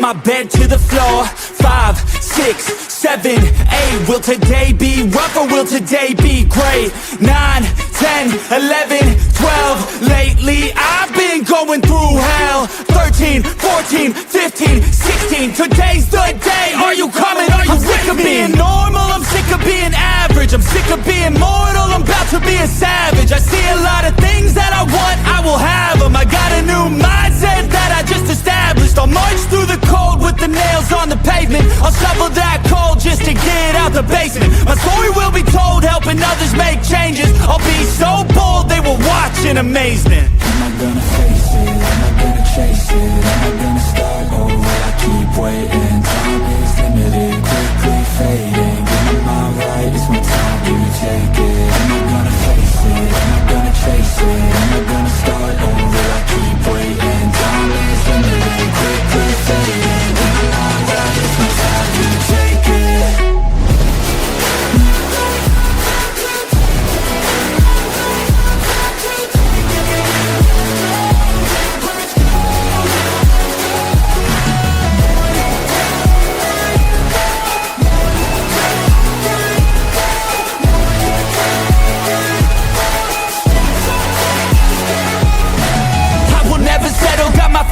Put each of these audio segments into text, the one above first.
my bed to the floor. 5, 6, 7, 8. Will today be rough or will today be great? 9, 10, 11, 12. Lately I've been going through hell. 13, 14, 15, 16. Today's the day. Are you coming? Are you I'm sick of being normal, I'm sick of being average. I'm sick of being mortal, I'm about to be a savage. I see a lot of things that I want, I will have them. I got a new mindset that I just established. I'll march through the cold with the nails on the pavement. I'll shovel that coal just to get out the basement. My story will be told, helping others make changes. I'll be so bold, they will watch in amazement. Am I gonna face it? Am I gonna chase it? Am I gonna start or will I keep waiting? Time is limited, quickly fading. Get my mind right, it's my time, do you take it? Am I gonna face it? Am I gonna chase it? Am I gonna start or will I keep waiting? Time is limited, quickly fading. Get my mind right, it's my time, do you take it?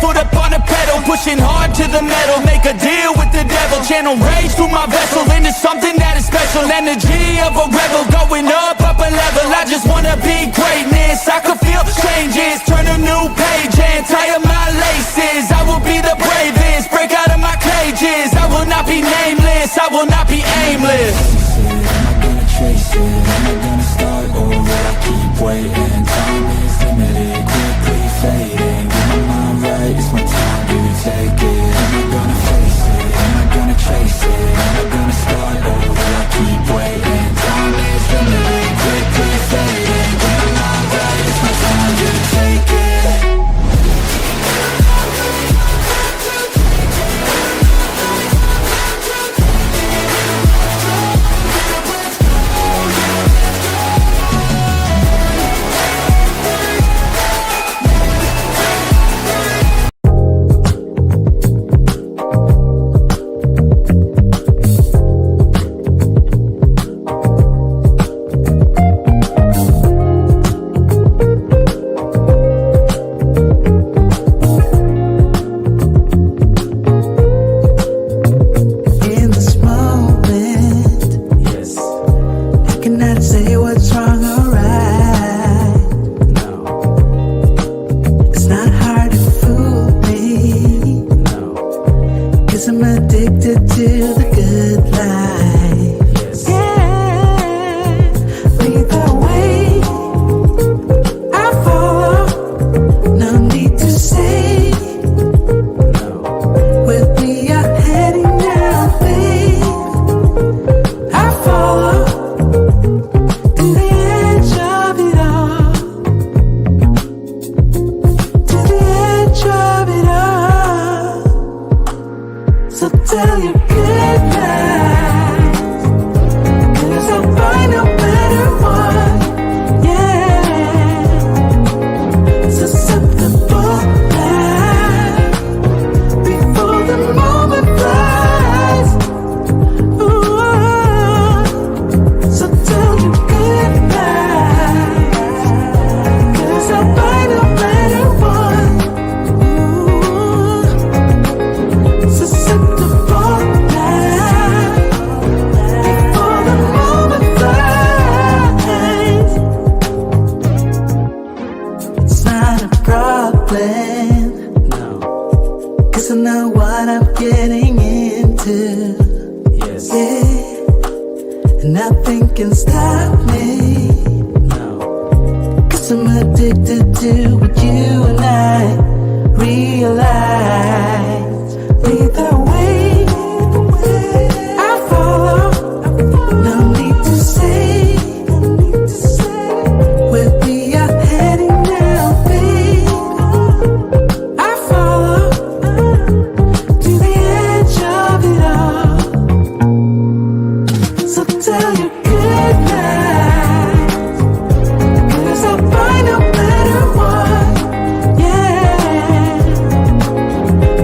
Foot up on the pedal, pushing hard to the metal. Make a deal with the devil, channel rage through my vessel into something that is special. Energy of a rebel, going up a level. I just wanna be greatness, I could feel changes. Turn a new page and tie up my laces. I will be the bravest, break out of my cages. I will not be nameless, I will not be aimless. Am I gonna chase it? Am I gonna start or will I keep waiting? Time is limited, quickly fading. Get my mind right, it's my time, do you take it? Am I gonna face it? Am I gonna chase it? Am I gonna start or will I keep waiting? Time is limited, quickly fading. Get my mind right, it's my time, do you take it?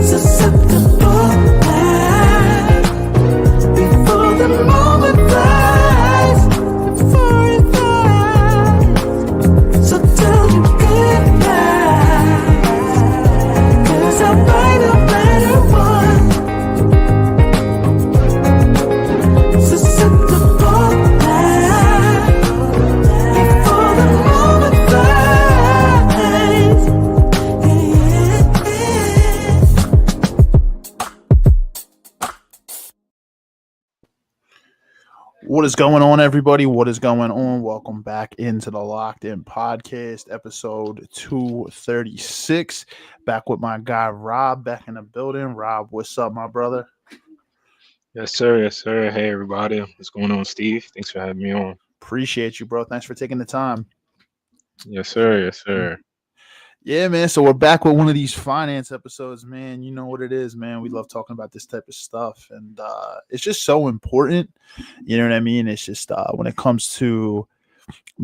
Susceptible What is going on, everybody? What is going on? Welcome back into the Locked In Podcast, episode 236. Back with my guy Rob, back in the building. Rob, what's up, my brother? Yes, sir. Yes, sir. Hey, everybody. What's going on, Steve? Thanks for having me on. Appreciate you, bro. Thanks for taking the time. Yes, sir. Yes, sir. Yeah, man. So we're back with one of these finance episodes, man. You know what it is, man. We love talking about this type of stuff, and it's just so important. You know what I mean? It's just when it comes to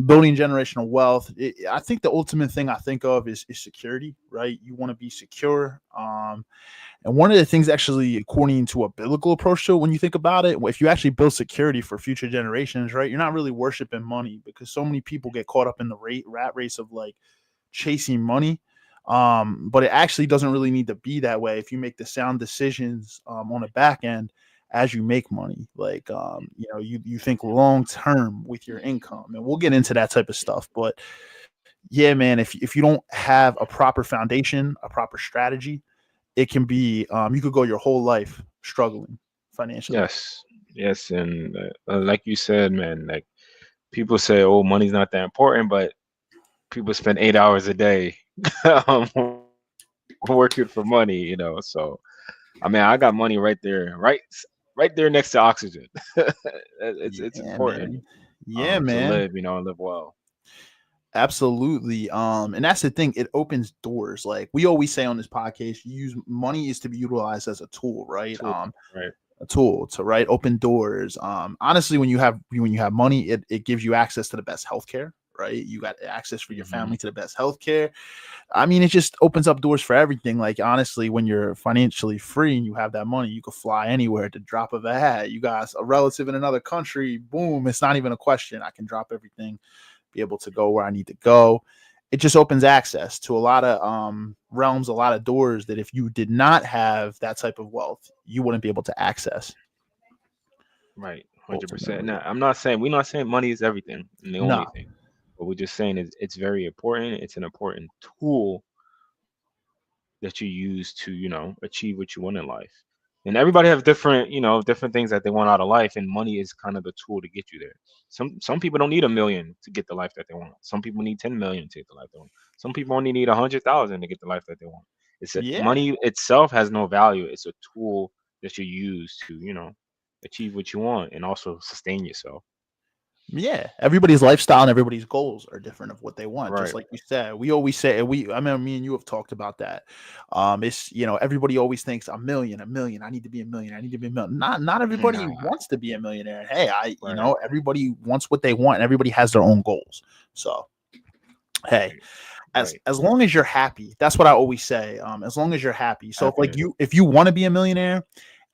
building generational wealth, I think the ultimate thing I think of is security, right? You want to be secure. And one of the things, actually, according to a biblical approach to it, when you think about it, if you actually build security for future generations, right, you're not really worshiping money, because so many people get caught up in the rat race of like chasing money. But it actually doesn't really need to be that way if you make the sound decisions on the back end as you make money. Like you think long term with your income, and we'll get into that type of stuff. But yeah, man, if you don't have a proper foundation, a proper strategy, it can be you could go your whole life struggling financially. Yes. Yes. And like you said, man, like people say, oh, money's not that important, but people spend 8 hours a day um, working for money, So, I mean, I got money right there, right there next to oxygen. It's Yeah, important man. Yeah, to man. live, and live well. Absolutely. And that's the thing. It opens doors. Like we always say on this podcast, use money is to be utilized as a tool, right? Tool, right. A tool to open doors. Honestly, when you have money, it gives you access to the best healthcare, right? You got access for your Hmm. family to the best healthcare. I mean, it just opens up doors for everything. Like honestly, when you're financially free and you have that money, you could fly anywhere at the drop of a hat. You got a relative in another country, boom, it's not even a question. I can drop everything, be able to go where I need to go. It just opens access to a lot of realms, a lot of doors that if you did not have that type of wealth, you wouldn't be able to access Right. 100%. ultimately. Now, we're not saying money is everything and the only No. thing. What we're just saying is it's very important. It's an important tool that you use to, achieve what you want in life. And everybody have different, different things that they want out of life, and money is kind of the tool to get you there. Some people don't need 1 million to get the life that they want. Some people need 10 million to get the life they want. Some people only need 100,000 to get the life that they want. Yeah. Money itself has no value. It's a tool that you use to, achieve what you want and also sustain yourself. Yeah, everybody's lifestyle and everybody's goals are different of what they want. Just Right. like we said, we always say, I mean, me and you have talked about that. It's everybody always thinks a million, a million. I need to be a million. I need to be a million. Not everybody Nah. wants to be a millionaire. Hey, Right. everybody wants what they want, and everybody has their own goals. So hey, Right. as Right. as long as you're happy, that's what I always say. As long as you're happy. So Happiness. if you want to be a millionaire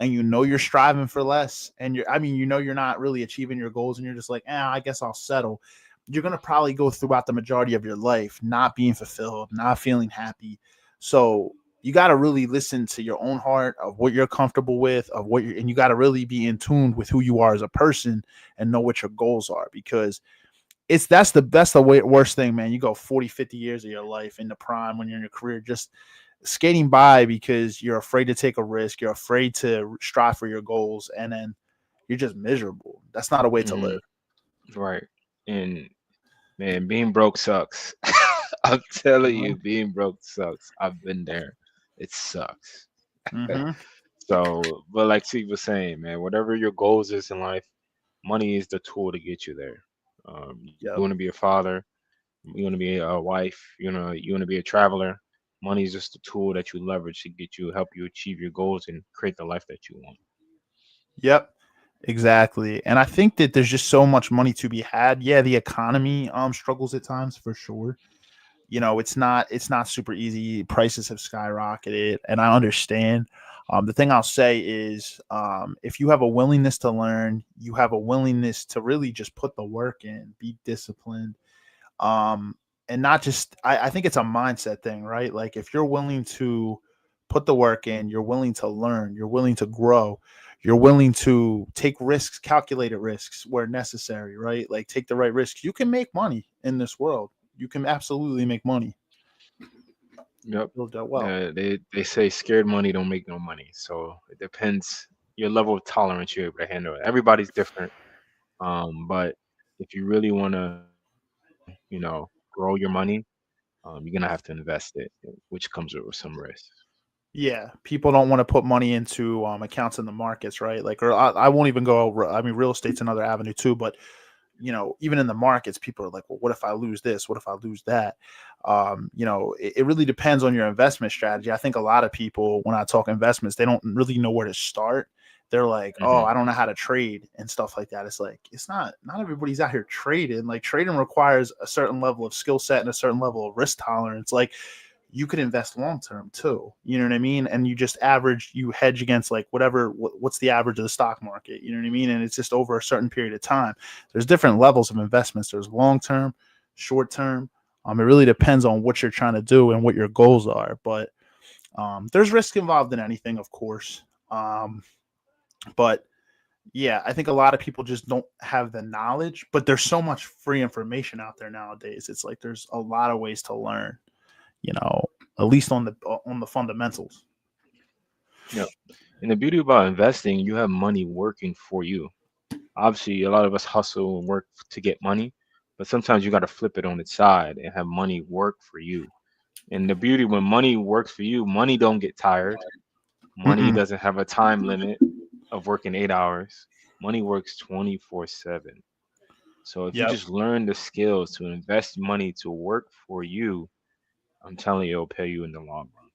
and you're striving for less, and you're not really achieving your goals, and you're just like, I guess I'll settle. You're gonna probably go throughout the majority of your life not being fulfilled, not feeling happy. So you got to really listen to your own heart of what you're comfortable with, and you got to really be in tune with who you are as a person and know what your goals are, because that's the worst thing, man. You go 40, 50 years of your life in the prime when you're in your career just skating by because you're afraid to take a risk, you're afraid to strive for your goals, and then you're just miserable. That's not a way to Hmm. live. Right. And man, being broke sucks. I'm telling you, being broke sucks. I've been there. It sucks. Mm-hmm. So, but like Steve was saying, man, whatever your goals is in life, money is the tool to get you there. You want to Yep. be a father, you want to be a wife, you want to be a traveler. Money is just a tool that you leverage to help you achieve your goals and create the life that you want. Yep. Exactly. And I think that there's just so much money to be had. Yeah, the economy struggles at times for sure. It's not super easy. Prices have skyrocketed, and I understand. The thing I'll say is, if you have a willingness to learn, you have a willingness to really just put the work in, be disciplined, um, and not just. I think it's a mindset thing, right? Like if you're willing to put the work in, you're willing to learn, you're willing to grow, you're willing to take risks, calculated risks where necessary, right? Like take the right risks. You can make money in this world. You can absolutely make money. Yep. Build that well. They say scared money don't make no money. So it depends your level of tolerance you're able to handle it. Everybody's different. But if you really want to, grow your money, you're gonna have to invest it, which comes with some risk. Yeah, people don't want to put money into accounts in the markets, right? Like, or I won't even go over. I mean, real estate's another avenue too, but even in the markets, people are like, well, what if I lose this? What if I lose that? It really depends on your investment strategy. I think a lot of people, when I talk investments, they don't really know where to start. They're like, oh, Hmm. I don't know how to trade and stuff like that. It's like, it's not everybody's out here trading. Like, trading requires a certain level of skill set and a certain level of risk tolerance. Like, you could invest long term too. You know what I mean? And you hedge against like what's the average of the stock market. You know what I mean? And it's just over a certain period of time. There's different levels of investments. There's long term, short term. It really depends on what you're trying to do and what your goals are. But there's risk involved in anything, of course. But yeah, I think a lot of people just don't have the knowledge. But there's so much free information out there nowadays. It's like there's a lot of ways to learn. You know, at least on the fundamentals. Yeah. And the beauty about investing, you have money working for you. Obviously, a lot of us hustle and work to get money, but sometimes you got to flip it on its side and have money work for you. And the beauty when money works for you, money don't get tired. Money Mm-mm. doesn't have a time limit of working 8 hours. Money works 24/7. So if you Yep. just learn the skills to invest money to work for you, I'm telling you, it'll pay you in the long run.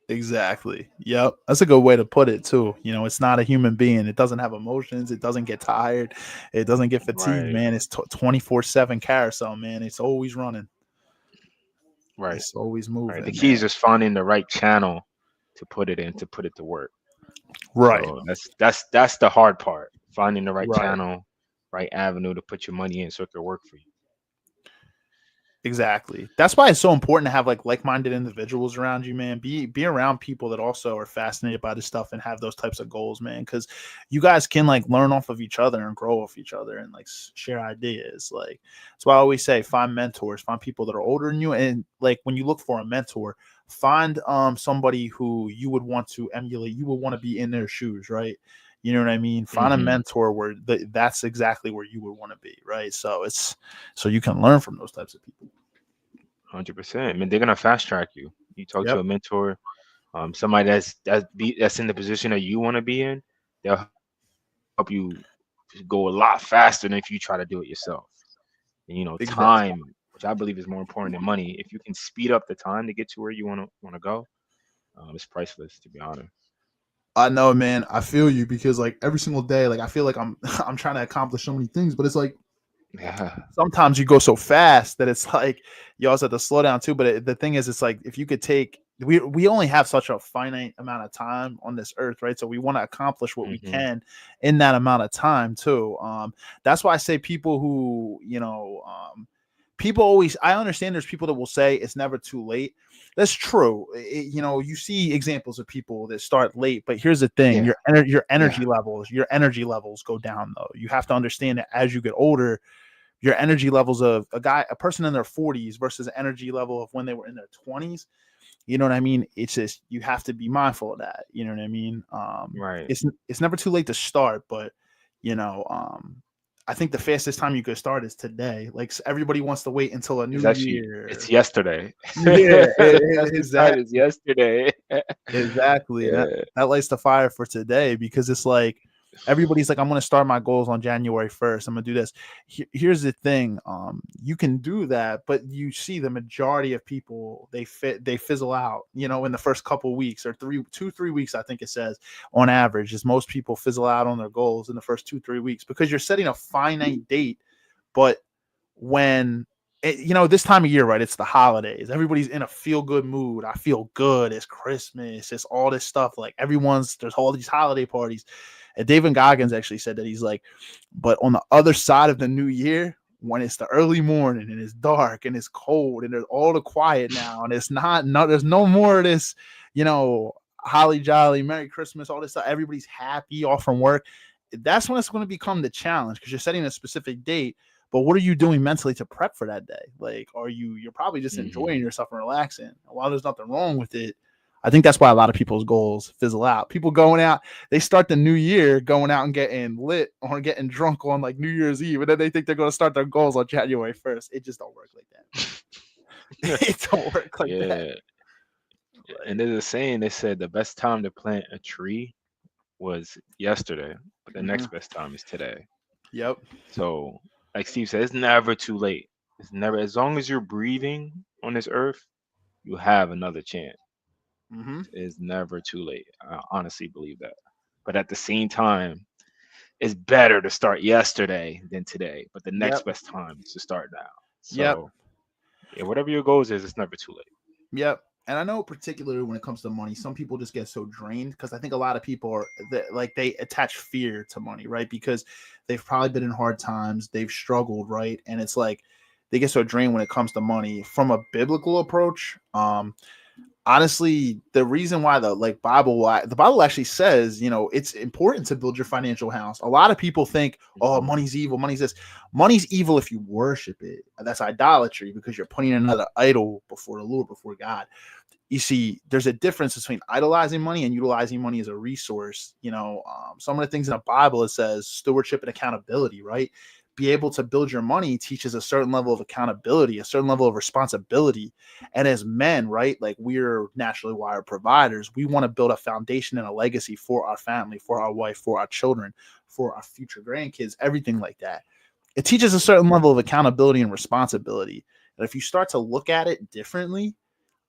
Exactly. Yep. That's a good way to put it too. It's not a human being. It doesn't have emotions. It doesn't get tired. It doesn't get fatigued, Right, man. It's 24/7 carousel, man. It's always running. right, It's always right. The moving, key man. is just finding the right channel to put it in, to put it to work. Right. So that's the hard part. Finding the right Right. channel, right avenue to put your money in so it can work for you. Exactly. That's why it's so important to have like-minded individuals around you, man. Be around people that also are fascinated by this stuff and have those types of goals, man. Because you guys can like learn off of each other and grow off each other and like share ideas. Like that's why I always say find mentors, find people that are older than you, and like when you look for a mentor, find somebody who you would want to emulate. You would want to be in their shoes, right? You know what I mean? Find a Hmm. mentor where that's exactly where you would want to be, right? So you can learn from those types of people. 100%. I mean, they're gonna fast track you. You talk to Yep. a mentor, somebody that's in the position that you want to be in. They'll help you go a lot faster than if you try to do it yourself. And Exactly. time, which I believe is more important than money. If you can speed up the time to get to where you want to go, it's priceless, to be honest. I know, man. I feel you because like every single day, like I feel like I'm I'm trying to accomplish so many things, but it's like Yeah. sometimes you go so fast that it's like you also have to slow down too. But the thing is, it's like if you could take we only have such a finite amount of time on this earth, right? So we want to accomplish what we Hmm. can in that amount of time too. That's why I say people who people always I understand there's people that will say it's never too late. That's true. You see examples of people that start late, but here's the thing: Yeah. your Yeah. energy levels go down though. You have to understand that as you get older, your energy levels of a person in their 40s versus the energy level of when they were in their 20s. You know what I mean? It's just you have to be mindful of that. You know what I mean? Right. It's never too late to start, but you know, I think the fastest time you could start is today. Like everybody wants to wait until a It's new actually it's year. yesterday. Yeah, The fastest time exactly. is yesterday. Exactly. And Yeah. that lights the fire for today because it's like everybody's like, I'm going to start my goals on January 1st. I'm going to do this. Here's the thing. You can do that, but you see the majority of people, they fizzle out, in the first couple weeks or 3 weeks, I think it says on average is most people fizzle out on their goals in the first 2-3 weeks because you're setting a finite date. But when this time of year, right? It's the holidays. Everybody's in a feel good mood. I feel good. It's Christmas. It's all this stuff. Like there's all these holiday parties. And David Goggins actually said that he's like, but on the other side of the new year, when it's the early morning and it's dark and it's cold and there's all the quiet now and it's not, no, there's no more of this, holly jolly, Merry Christmas, all this stuff. Everybody's happy off from work. That's when it's going to become the challenge because you're setting a specific date. But what are you doing mentally to prep for that day? Like, you're probably just Hmm. enjoying yourself and relaxing. While there's nothing wrong with it, I think that's why a lot of people's goals fizzle out. People going out, they start the new year going out and getting lit or getting drunk on like New Year's Eve, and then they think they're going to start their goals on January 1st. It just don't work like that. It don't work like that. Yeah. And there's a saying, they said the best time to plant a tree was yesterday, but the next best time is today. Yep. So, like Steve said, it's never too late. It's never, as long as you're breathing on this earth, you have another chance. Mm-hmm. It's never too late. I honestly believe that. But at the same time, it's better to start yesterday than today. But the next Yep. best time is to start now. Yep. So, yeah, whatever your goals is, it's never too late. Yep. And I know particularly when it comes to money, some people just get so drained because I think a lot of people are like they attach fear to money, right? Because they've probably been in hard times, they've struggled, right? And it's like they get so drained when it comes to money. From a biblical approach, honestly, the reason why the Bible actually says, it's important to build your financial house. A lot of people think, oh, money's evil, money's this. Money's evil if you worship it. That's idolatry because you're putting another idol before the Lord, before God. You see, there's a difference between idolizing money and utilizing money as a resource. Some of the things in the Bible, it says stewardship and accountability, right? Be able to build your money teaches a certain level of accountability, a certain level of responsibility. And as men, right, like we're naturally wired providers. We want to build a foundation and a legacy for our family, for our wife, for our children, for our future grandkids, everything like that. It teaches a certain level of accountability and responsibility. And if you start to look at it differently,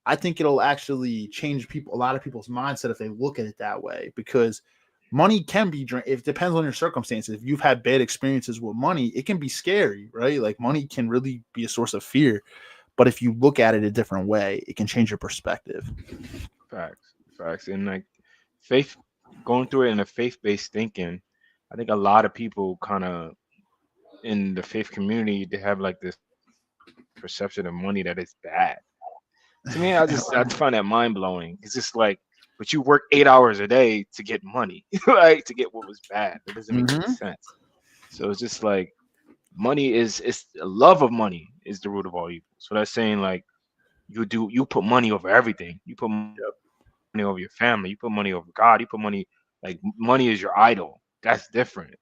I think it'll actually change a lot of people's mindset if they look at it that way, because money can be it depends on your circumstances. If you've had bad experiences with money, it can be scary, right? Like money can really be a source of fear. But if you look at it a different way, it can change your perspective. Facts. And like faith, going through it in a faith-based thinking, I think a lot of people kind of in the faith community, they have like this perception of money that it's bad. To me, I find that mind blowing. It's just like, but you work 8 hours a day to get money, right? To get what was bad. That doesn't make any sense. So it's just like money it's the love of money is the root of all evil. So that's saying like you put money over everything. You put money over your family. You put money over God. You put money, like money is your idol. That's different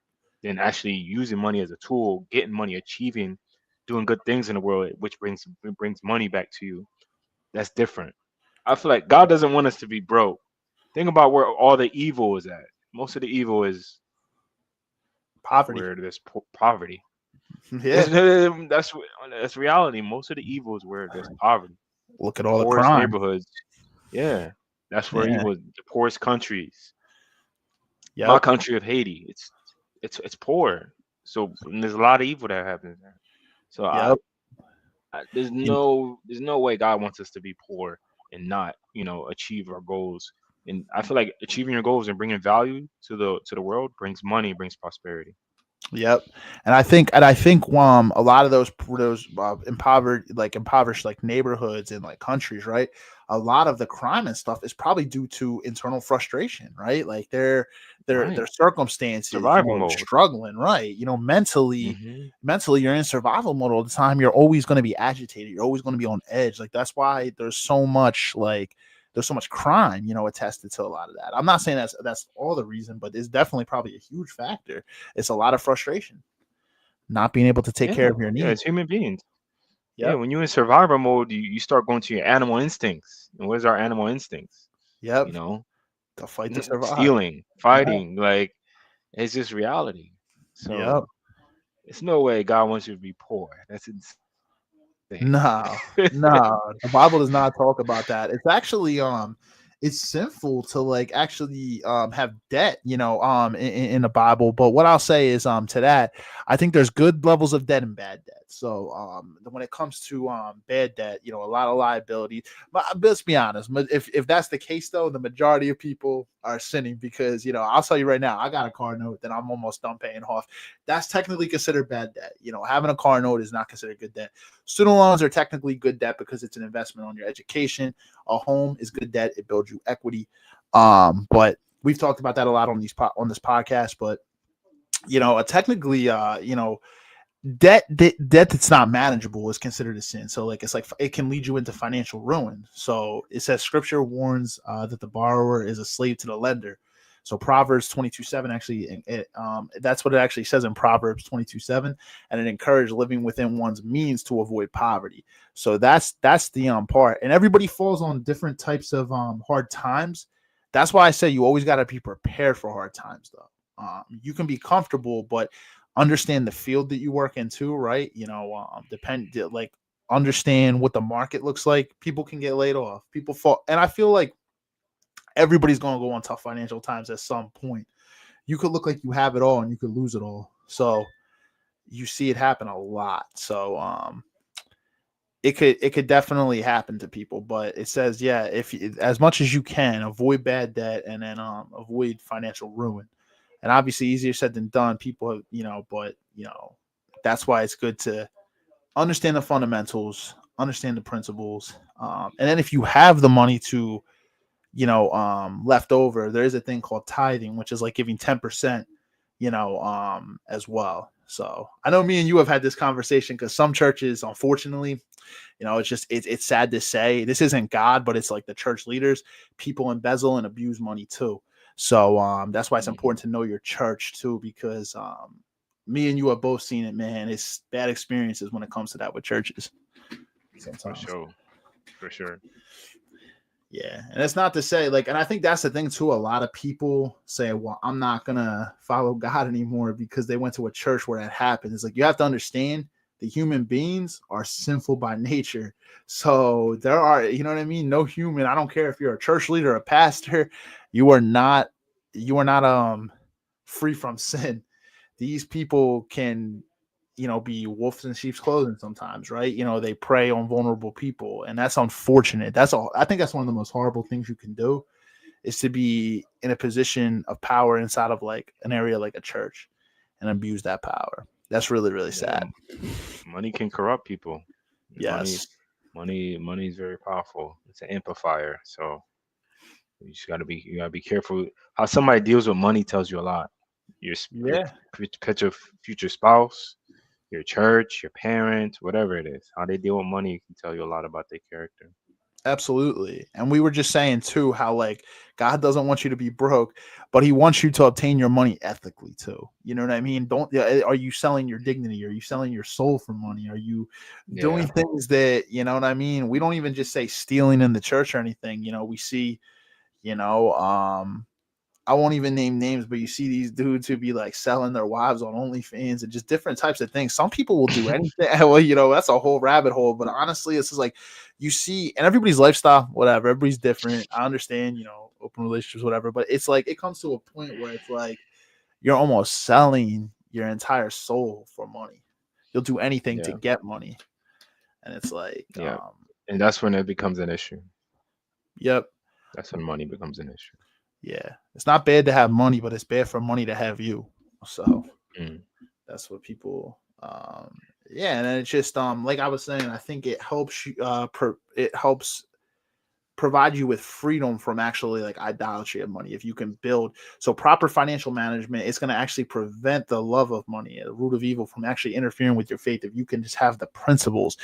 than actually using money as a tool, getting money, achieving, doing good things in the world, which brings money back to you. That's different. I feel like God doesn't want us to be broke. Think about where all the evil is at. Most of the evil is Poverty. where there's poverty. Yeah. That's reality. Most of the evil is where there's poverty. Look at all the Poorest crime. neighborhoods. Yeah, that's where Yeah. evil. The poorest countries. Yep. My country of Haiti. It's poor. So there's a lot of evil that happens there. So Yep. there's no way God wants us to be poor and not achieve our goals. And I feel like achieving your goals and bringing value to the world brings money, brings prosperity. Yep. And I think a lot of those impoverished like neighborhoods and like countries, right? A lot of the crime and stuff is probably due to internal frustration, right? Like their circumstances, Survival mode. struggling, right? Mentally you're in survival mode all the time. You're always going to be agitated. You're always going to be on edge. Like that's why there's so much crime, attested to a lot of that. I'm not saying that's all the reason, but it's definitely probably a huge factor. It's a lot of frustration, not being able to take care of your needs. Yeah, as human beings. Yep. Yeah, when you're in survival mode, you start going to your animal instincts. And where's our animal instincts? Yep. To fight to survive. Stealing, fighting, like it's just reality. So it's no way God wants you to be poor. That's insane. No, the Bible does not talk about that. It's actually it's sinful to like actually have debt, in the Bible. But what I'll say is to that, I think there's good levels of debt and bad debt. So when it comes to bad debt, a lot of liability. But let's be honest, if that's the case though, the majority of people are sinning because I'll tell you right now, I got a car note that I'm almost done paying off. That's technically considered bad debt. Having a car note is not considered good debt. Student loans are technically good debt because it's an investment on your education. A home is good debt. It builds you equity. But we've talked about that a lot on this podcast. But technically, debt that's not manageable is considered a sin. So like it's like it can lead you into financial ruin. So it says Scripture warns that the borrower is a slave to the lender. So Proverbs 22:7 actually, that's what it actually says in Proverbs 22:7, and it encouraged living within one's means to avoid poverty. So that's the part, and everybody falls on different types of hard times. That's why I say you always got to be prepared for hard times, though. You can be comfortable, but understand the field that you work into, right? Like understand what the market looks like. People can get laid off. People fall, and I feel like everybody's going to go on tough financial times at some point. You could look like you have it all, and you could lose it all. So you see it happen a lot. So it could definitely happen to people, but it says, yeah, if as much as you can avoid bad debt and then avoid financial ruin. And obviously easier said than done. People, but that's why it's good to understand the fundamentals, understand the principles. And then if you have the money to, left over, there is a thing called tithing, which is like giving 10%, as well. So I know me and you have had this conversation because some churches, unfortunately, it's sad to say, this isn't God, but it's like the church leaders, people embezzle and abuse money too. So that's why it's important to know your church too, because me and you have both seen it, man. It's bad experiences when it comes to that with churches. Sometimes. For sure. Yeah. And it's not to say like, and I think that's the thing too. A lot of people say, well, I'm not going to follow God anymore because they went to a church where that happened. It's like, you have to understand the human beings are sinful by nature. So there are, you know what I mean? No human, I don't care if you're a church leader, a pastor, you are not free from sin. These people can, be wolves in sheep's clothing sometimes, right? They prey on vulnerable people, and that's unfortunate. That's all. I think that's one of the most horrible things you can do is to be in a position of power inside of like an area like a church and abuse that power. That's really, really sad. Money can corrupt people. Yes. Money is very powerful. It's an amplifier. So you gotta be careful. How somebody deals with money tells you a lot. Your future spouse, your church, your parents, whatever it is, how they deal with money can tell you a lot about their character. Absolutely. And we were just saying too how like God doesn't want you to be broke, but he wants you to obtain your money ethically too. You know what I mean? Are you selling your dignity? Are you selling your soul for money? Are you doing things that, you know what I mean? We don't even just say stealing in the church or anything. We see, I won't even name names, but you see these dudes who be like selling their wives on OnlyFans and just different types of things. Some people will do anything. Well, that's a whole rabbit hole. But honestly, it's just like you see, and everybody's lifestyle, whatever. Everybody's different. I understand, open relationships, whatever. But it's like it comes to a point where it's like you're almost selling your entire soul for money. You'll do anything to get money, and it's like, and that's when it becomes an issue. Yep. That's when money becomes an issue. Yeah, it's not bad to have money, but it's bad for money to have you. So that's what people. And then it's just like I was saying, I think it helps you. It helps provide you with freedom from actually like idolatry of money. If you can build proper financial management, it's going to actually prevent the love of money, the root of evil, from actually interfering with your faith. If you can just have the principles,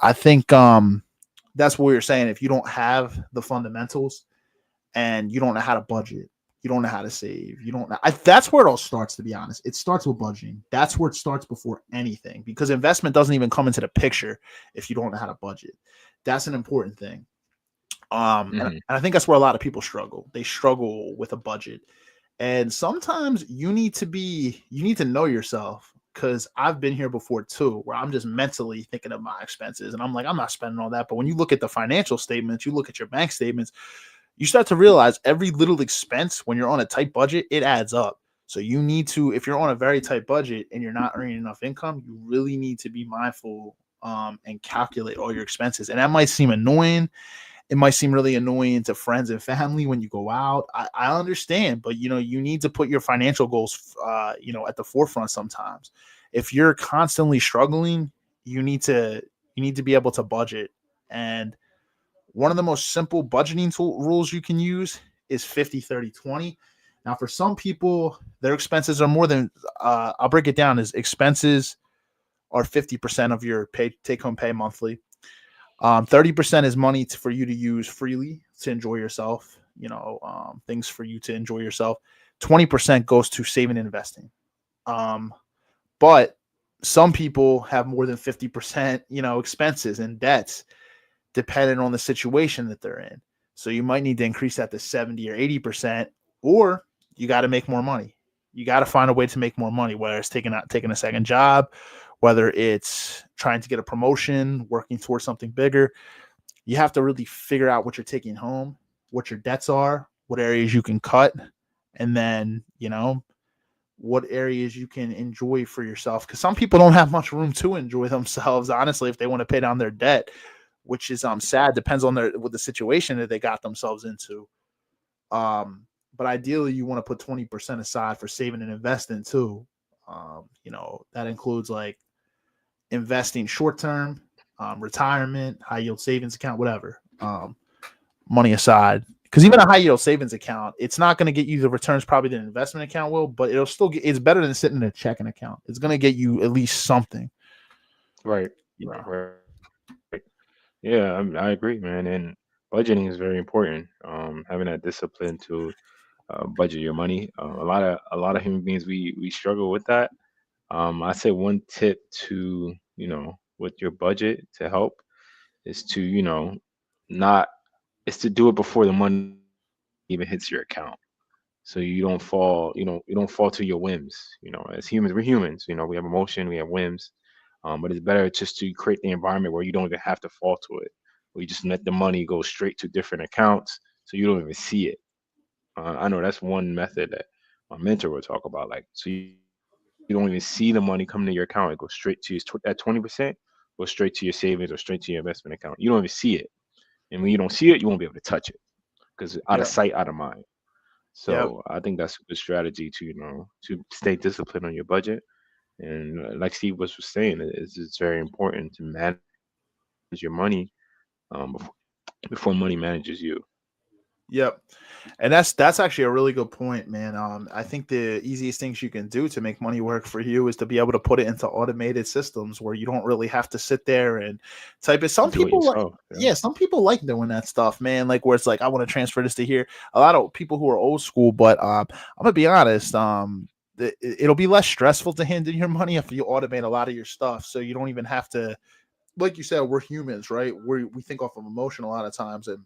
I think that's what you're saying. If you don't have the fundamentals. And you don't know how to budget. You don't know how to save. You don't know. That's where it all starts, to be honest. It starts with budgeting. That's where it starts before anything, because investment doesn't even come into the picture if you don't know how to budget. That's an important thing. And I think that's where a lot of people struggle. They struggle with a budget. And sometimes you need to know yourself, because I've been here before too, where I'm just mentally thinking of my expenses. And I'm like, I'm not spending all that. But when you look at the financial statements, you look at your bank statements, you start to realize every little expense when you're on a tight budget, it adds up. So you need to, if you're on a very tight budget and you're not earning enough income, you really need to be mindful and calculate all your expenses. And that might seem annoying. It might seem really annoying to friends and family when you go out. I understand, but you need to put your financial goals, at the forefront sometimes. If you're constantly struggling, you need to be able to budget. And one of the most simple budgeting rules you can use is 50-30-20. Now, for some people, their expenses are more than, I'll break it down as expenses or 50% of your take home pay monthly. 30% is money for you to use freely to enjoy yourself, things for you to enjoy yourself. 20% goes to saving and investing. But some people have more than 50%, expenses and debts depending on the situation that they're in. So you might need to increase that to 70 or 80%, or you got to make more money. You got to find a way to make more money, whether it's taking a second job, whether it's trying to get a promotion, working towards something bigger. You have to really figure out what you're taking home, what your debts are, what areas you can cut, and then, what areas you can enjoy for yourself. Because some people don't have much room to enjoy themselves, honestly, if they want to pay down their debt, which is sad. Depends on with the situation that they got themselves into. But ideally, you want to put 20% aside for saving and investing too. That includes like investing short term, retirement, high yield savings account, whatever. Money aside, because even a high yield savings account, it's not going to get you the returns probably that an investment account will, but it'll still it's better than sitting in a checking account. It's going to get you at least something. Right. Right. Yeah, I agree, man. And budgeting is very important. Having that discipline to budget your money. A lot of human beings we struggle with that. I say one tip to with your budget to help is to not is to do it before the money even hits your account, so you don't fall you don't fall to your whims. As humans, we're humans. We have emotion, we have whims. But it's better just to create the environment where you don't even have to fall to it. Where you just let the money go straight to different accounts, so you don't even see it. I know that's one method that my mentor would talk about. Like, so you don't even see the money coming to your account. It goes straight to that 20% goes straight to your savings or straight to your investment account. You don't even see it, and when you don't see it, you won't be able to touch it because out of sight, out of mind. So I think that's a good strategy to stay disciplined on your budget. And like Steve was saying, it's very important to manage your money before money manages you. Yep. And that's actually a really good point, man. I think the easiest things you can do to make money work for you is to be able to put it into automated systems where you don't really have to sit there and type it. Some people some people like doing that stuff, man. Like where it's like, I want to transfer this to here. A lot of people who are old school, but I'm gonna be honest. It'll be less stressful to handle your money if you automate a lot of your stuff, so you don't even have to. Like you said, we're humans, right? We think off of emotion a lot of times, and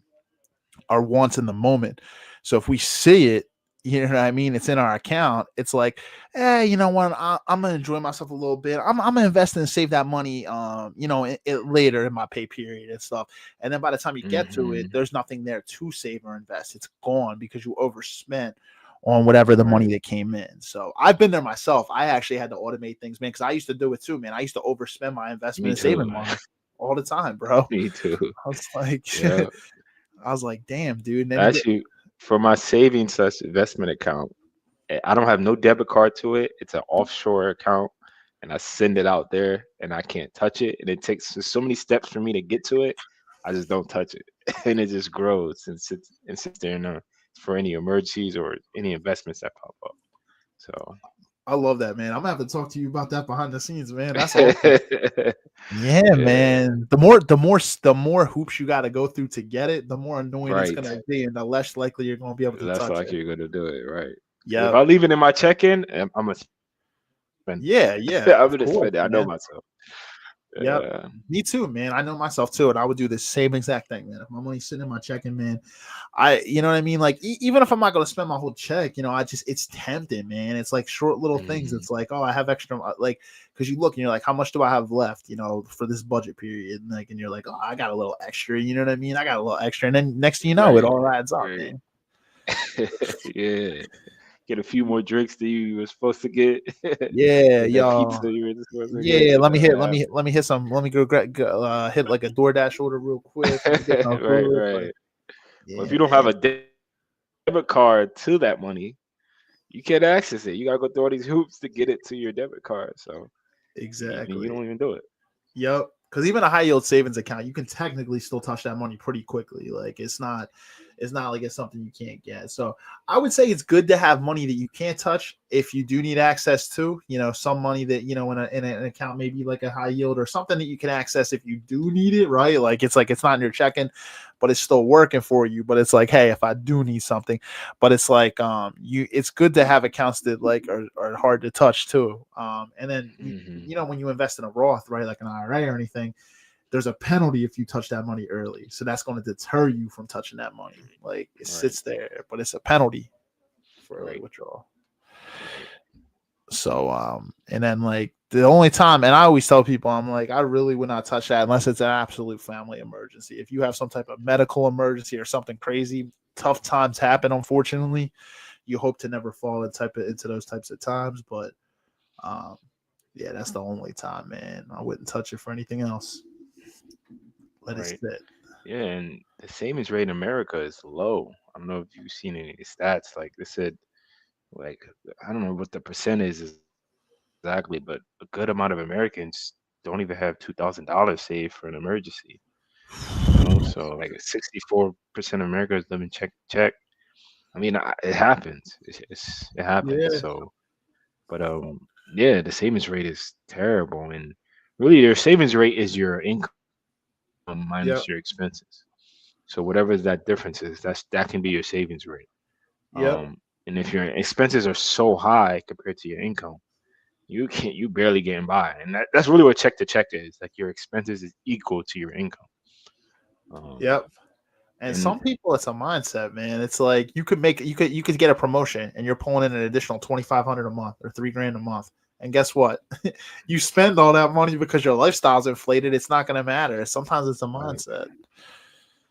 our wants in the moment. So if we see it, you know what I mean, it's in our account. It's like, you know what? I'm gonna enjoy myself a little bit. I'm gonna invest and save that money, later in my pay period and stuff. And then by the time you get to it, there's nothing there to save or invest. It's gone because you overspent on whatever the money that came in. So I've been there myself. I actually had to automate things, man, because I used to do it too, man. I used to overspend my investment and saving money all the time, bro. Me too. I was like, Yeah. I was like, damn, dude. And then Actually, for my savings / investment account, I don't have no debit card to it. It's an offshore account, and I send it out there, and I can't touch it. And it takes so many steps for me to get to it. I just don't touch it, and it just grows and sits there for any emergencies or any investments that pop up. So I love that, man. I'm gonna have to talk to you about that behind the scenes, man. That's awesome. Yeah, man. The more hoops you got to go through to get it, the more annoying it's gonna be, and the less likely you're gonna be able to touch it. Less likely you're gonna do it, right? Yeah. If I leave it in my check-in, I'm gonna spend. Yeah. I'm gonna spend it. I know myself. Yeah, me too, man. I know myself too, and I would do the same exact thing, man. If my money's sitting in my checking, man, you know what I mean? Like, even if I'm not going to spend my whole check, it's tempting, man. It's like short little things. It's like, oh, I have extra, like, because you look and you're like, how much do I have left, for this budget period? And you're like, oh, I got a little extra, you know what I mean? I got a little extra. And then next thing you know, it all adds up, man. Yeah. Get a few more drinks than you were supposed to get. Yeah, yo. Pizza you were supposed to get. Let me hit some. Let me go hit like a DoorDash order real quick. Right. Well, if you don't have a debit card to that money, you can't access it. You gotta go through all these hoops to get it to your debit card. So exactly, you don't even do it. Yep. Because even a high yield savings account, you can technically still touch that money pretty quickly. Like it's not It's not like it's something you can't get. So I would say it's good to have money that you can't touch if you do need access to, some money that, in an account, maybe like a high yield or something that you can access if you do need it, right? Like it's not in your checking, but it's still working for you. But it's like, hey, if I do need something, but it's like, it's good to have accounts that like are hard to touch too. And then, when you invest in a Roth, right, like an IRA or anything, there's a penalty if you touch that money early. So that's going to deter you from touching that money. Like it sits there, but it's a penalty for early withdrawal. So, and then like the only time, and I always tell people, I'm like, I really would not touch that unless it's an absolute family emergency. If you have some type of medical emergency or something crazy, tough times happen, unfortunately. You hope to never fall into those types of times. But yeah, that's the only time, man. I wouldn't touch it for anything else. Let it sit. Yeah, and the savings rate in America is low. I don't know if you've seen any of the stats. Like they said, like I don't know what the percent is exactly, but a good amount of Americans don't even have $2,000 saved for an emergency. So like 64% of Americans live in check to check. I mean, it happens. It happens. Yeah. So, but yeah, the savings rate is terrible, and really, your savings rate is your income minus your expenses. So whatever that difference is, that can be your savings rate. Yep. And if your expenses are so high compared to your income, you barely getting by, and that's really what check to check is. Like your expenses is equal to your income. Yep. And some people, it's a mindset, man. It's like you could get a promotion and you're pulling in an additional $2,500 a month or $3,000 a month. And guess what? You spend all that money because your lifestyle's inflated. It's not going to matter. Sometimes it's a mindset.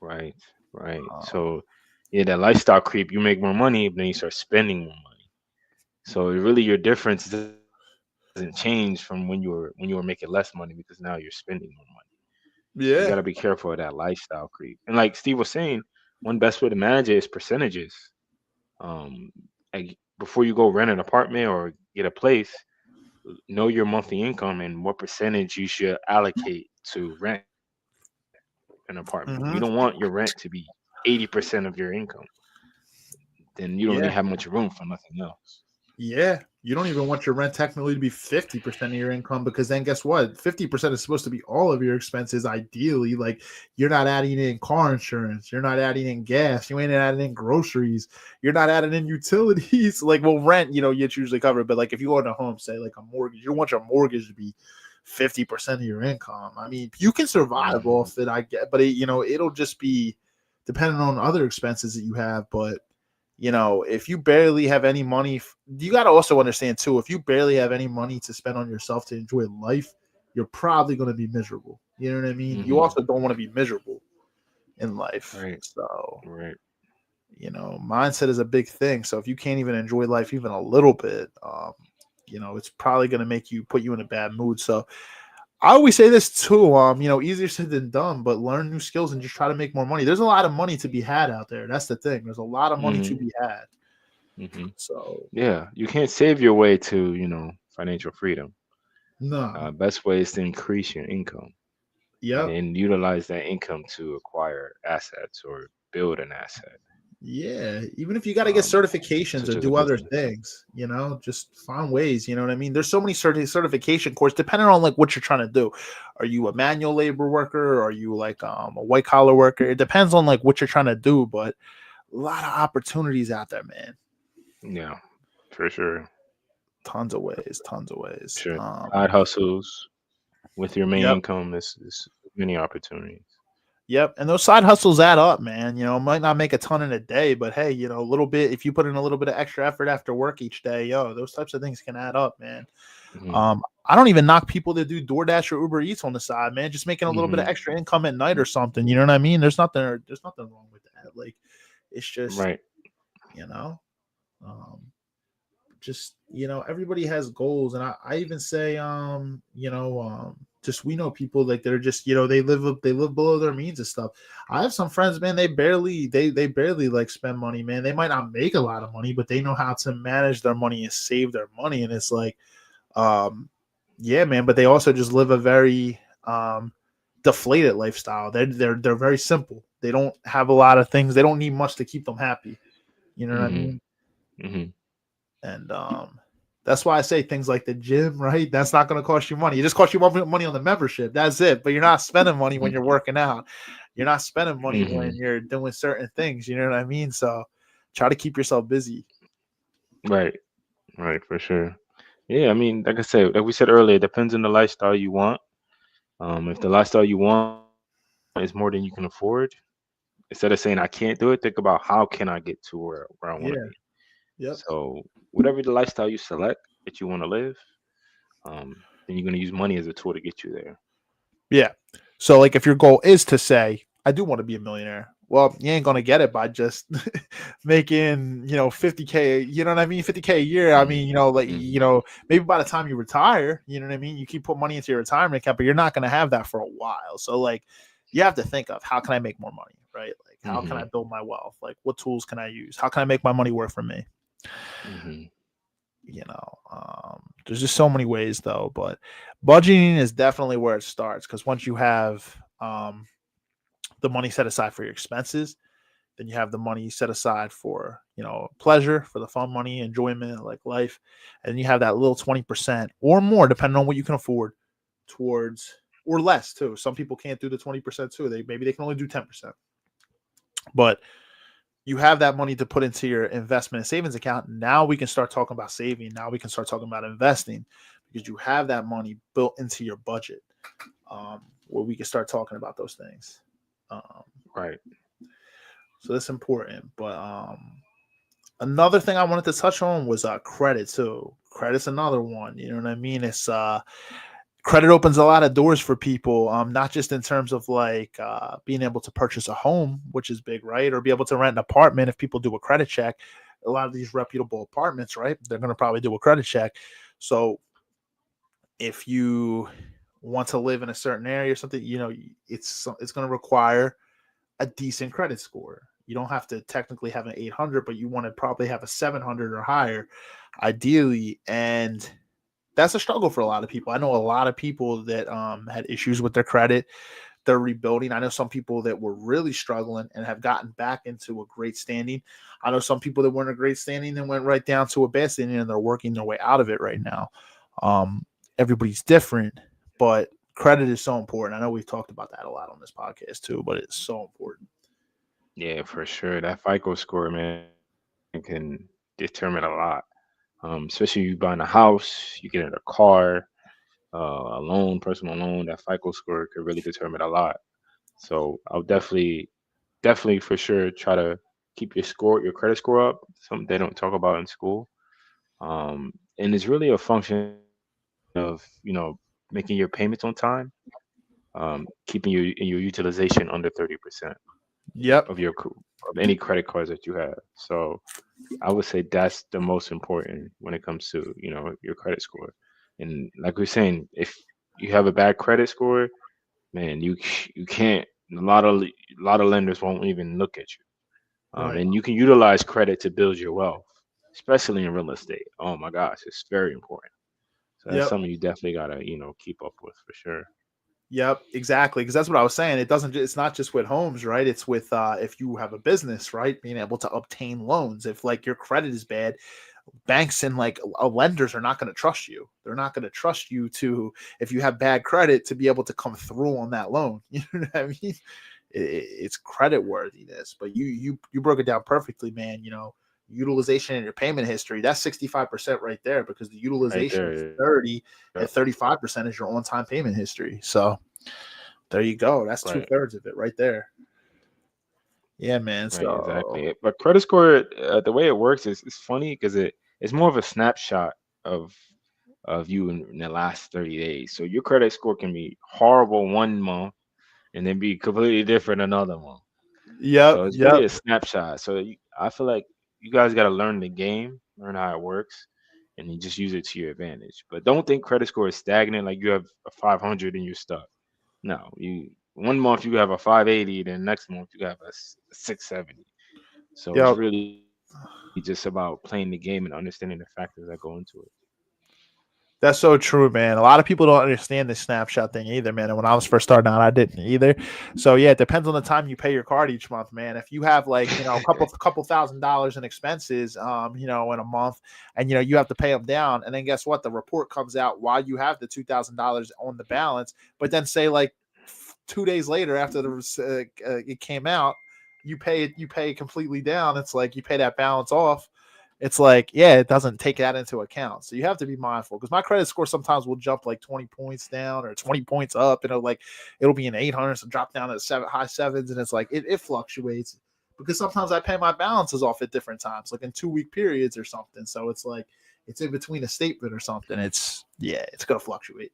Right. So, yeah, that lifestyle creep. You make more money, but then you start spending more money. So really, your difference doesn't change from when you were making less money because now you're spending more money. So you got Yeah. to be careful of that lifestyle creep. And like Steve was saying, one best way to manage it is percentages. Like before you go rent an apartment or get a place, know your monthly income and what percentage you should allocate to rent an apartment. You don't want your rent to be 80% of your income. Then you don't really Yeah. have much room for nothing else. Yeah. You don't even want your rent technically to be 50% of your income, because then guess what? 50% is supposed to be all of your expenses. Ideally, like you're not adding in car insurance. You're not adding in gas. You ain't adding in groceries. You're not adding in utilities. Like, well, rent, it's usually covered. But like if you own a home, say like a mortgage, you don't want your mortgage to be 50% of your income. I mean, you can survive off it, I get, but it'll just be depending on other expenses that you have. But if you barely have any money, you got to also understand too, if you barely have any money to spend on yourself to enjoy life, you're probably going to be miserable. You know what I mean? You also don't want to be miserable in life. So, mindset is a big thing. So if you can't even enjoy life even a little bit, it's probably going to put you in a bad mood. So I always say this too, easier said than done, but learn new skills and just try to make more money. There's a lot of money to be had out there. That's the thing. There's a lot of money to be had. So yeah, you can't save your way to financial freedom. no. Best way is to increase your income and Yep. then utilize that income to acquire assets or build an asset, Yeah. Even if you got to get certifications or such as a do other business. things, just find ways. You know what I mean? There's so many certification courses depending on like what you're trying to do. Are you a manual labor worker? Or are you like a white collar worker? It depends on like what you're trying to do, but a lot of opportunities out there, man. Yeah, for sure. Tons of ways. Sure. Side hustles with your main Yep. income is many opportunities. Yep. And those side hustles add up, man. It might not make a ton in a day, but hey, a little bit, if you put in a little bit of extra effort after work each day, those types of things can add up, man. I don't even knock people that do DoorDash or Uber Eats on the side, man. Just making a little bit of extra income at night or something. You know what I mean? There's nothing wrong with that. Like, it's just, Right. just everybody has goals, and I even say just we know people like they're just they live below their means and stuff. I have some friends, man, they barely like spend money, man. They might not make a lot of money, but they know how to manage their money and save their money. And it's like yeah, man, but they also just live a very deflated lifestyle. They're very simple. They don't have a lot of things. They don't need much to keep them happy. You know what I Mhm. mean? Mhm. And that's why I say things like the gym, right? That's not going to cost you money. It just costs you more money on the membership. That's it. But you're not spending money when you're working out. You're not spending money when Mhm. you're doing certain things. You know what I mean? So try to keep yourself busy. Right. Right. For sure. Yeah. I mean, like I said, like we said earlier, it depends on the lifestyle you want. If the lifestyle you want is more than you can afford, instead of saying I can't do it, think about how can I get to where I want to Yeah. be. Yep. So whatever the lifestyle you select that you want to live, then you're gonna use money as a tool to get you there. Yeah. So like if your goal is to say, I do want to be a millionaire. Well, you ain't gonna get it by just making, 50K, you know what I mean? 50K a year. I Mhm. mean, Mhm. maybe by the time you retire, you know what I mean? You keep putting money into your retirement account, but you're not gonna have that for a while. So like you have to think of how can I make more money, right? Like how can I Mhm. build my wealth? Like what tools can I use? How can I make my money work for me? Mhm. There's just so many ways though, but budgeting is definitely where it starts because once you have the money set aside for your expenses, then you have the money set aside for pleasure, for the fun money, enjoyment, like life, and you have that little 20% or more, depending on what you can afford, towards or less too. Some people can't do the 20% too. They can only do 10%, but you have that money to put into your investment and savings account. Now we can start talking about saving. Now we can start talking about investing because you have that money built into your budget, where we can start talking about those things. Um, Right. so that's important. But another thing I wanted to touch on was credit too. Credit's another one. You know what I mean? It's credit opens a lot of doors for people, not just in terms of like being able to purchase a home, which is big, right? Or be able to rent an apartment if people do a credit check. A lot of these reputable apartments, right? They're going to probably do a credit check. So if you want to live in a certain area or something, it's going to require a decent credit score. You don't have to technically have an 800, but you want to probably have a 700 or higher, ideally. And that's a struggle for a lot of people. I know a lot of people that had issues with their credit. They're rebuilding. I know some people that were really struggling and have gotten back into a great standing. I know some people that were in a great standing and went right down to a bad standing, and they're working their way out of it right now. Um, Everybody's different, but credit is so important. I know we've talked about that a lot on this podcast too, but it's so important. Yeah, for sure. That FICO score, man, can determine a lot. Especially you buying a house, you get in a car, a loan, personal loan. That FICO score could really determine a lot. So I'll definitely for sure try to keep your credit score up. Something they don't talk about in school. And it's really a function of making your payments on time, keeping your utilization under 30% Yep. of of any credit cards that you have. So I would say that's the most important when it comes to your credit score. And like we are saying, if you have a bad credit score, man, you can't. A lot of lenders won't even look at you. Right. And you can utilize credit to build your wealth, especially in real estate. Oh my gosh, it's very important. So that's Yep. something you definitely gotta keep up with for sure. Yep, exactly. Because that's what I was saying. It's not just with homes, right? It's with if you have a business, right? Being able to obtain loans. If like your credit is bad, banks and like lenders are not going to trust you. They're not going to trust you to, if you have bad credit, to be able to come through on that loan. You know what I mean? It's credit worthiness. But you broke it down perfectly, man. Utilization in your payment history, that's 65% right there, because the Right utilization is there. 30 Yeah. and 35% is your on-time payment history. So there you go. That's Right. 2/3 of it right there. Yeah, man. Right. So Exactly. But credit score, the way it works is funny because it's more of a snapshot of you in the last 30 days. So your credit score can be horrible one month and then be completely different another month. yep, So it's really yep, a snapshot. So I feel like you guys got to learn the game, learn how it works, and you just use it to your advantage. But don't think credit score is stagnant, like you have a 500 and you're stuck. No, you one month you have a 580, then next month you have a 670. So it's yep. really just about playing the game and understanding the factors that go into it. That's so true, man. A lot of people don't understand this snapshot thing either, man. And when I was first starting out, I didn't either. So yeah, it depends on the time you pay your card each month, man. If you have like, a couple $1,000s in expenses, in a month, and you have to pay them down, and then guess what? The report comes out while you have the $2,000 on the balance, but then say like 2 days later after it came out, you pay it completely down. It's like you pay that balance off. It's like, yeah, it doesn't take that into account. So you have to be mindful, because my credit score sometimes will jump like 20 points down or 20 points up. It'll be in 800s and drop down to high sevens. And it's like, it fluctuates, because sometimes I pay my balances off at different times, like in 2-week periods or something. So it's like, it's in between a statement or something. It's going to fluctuate.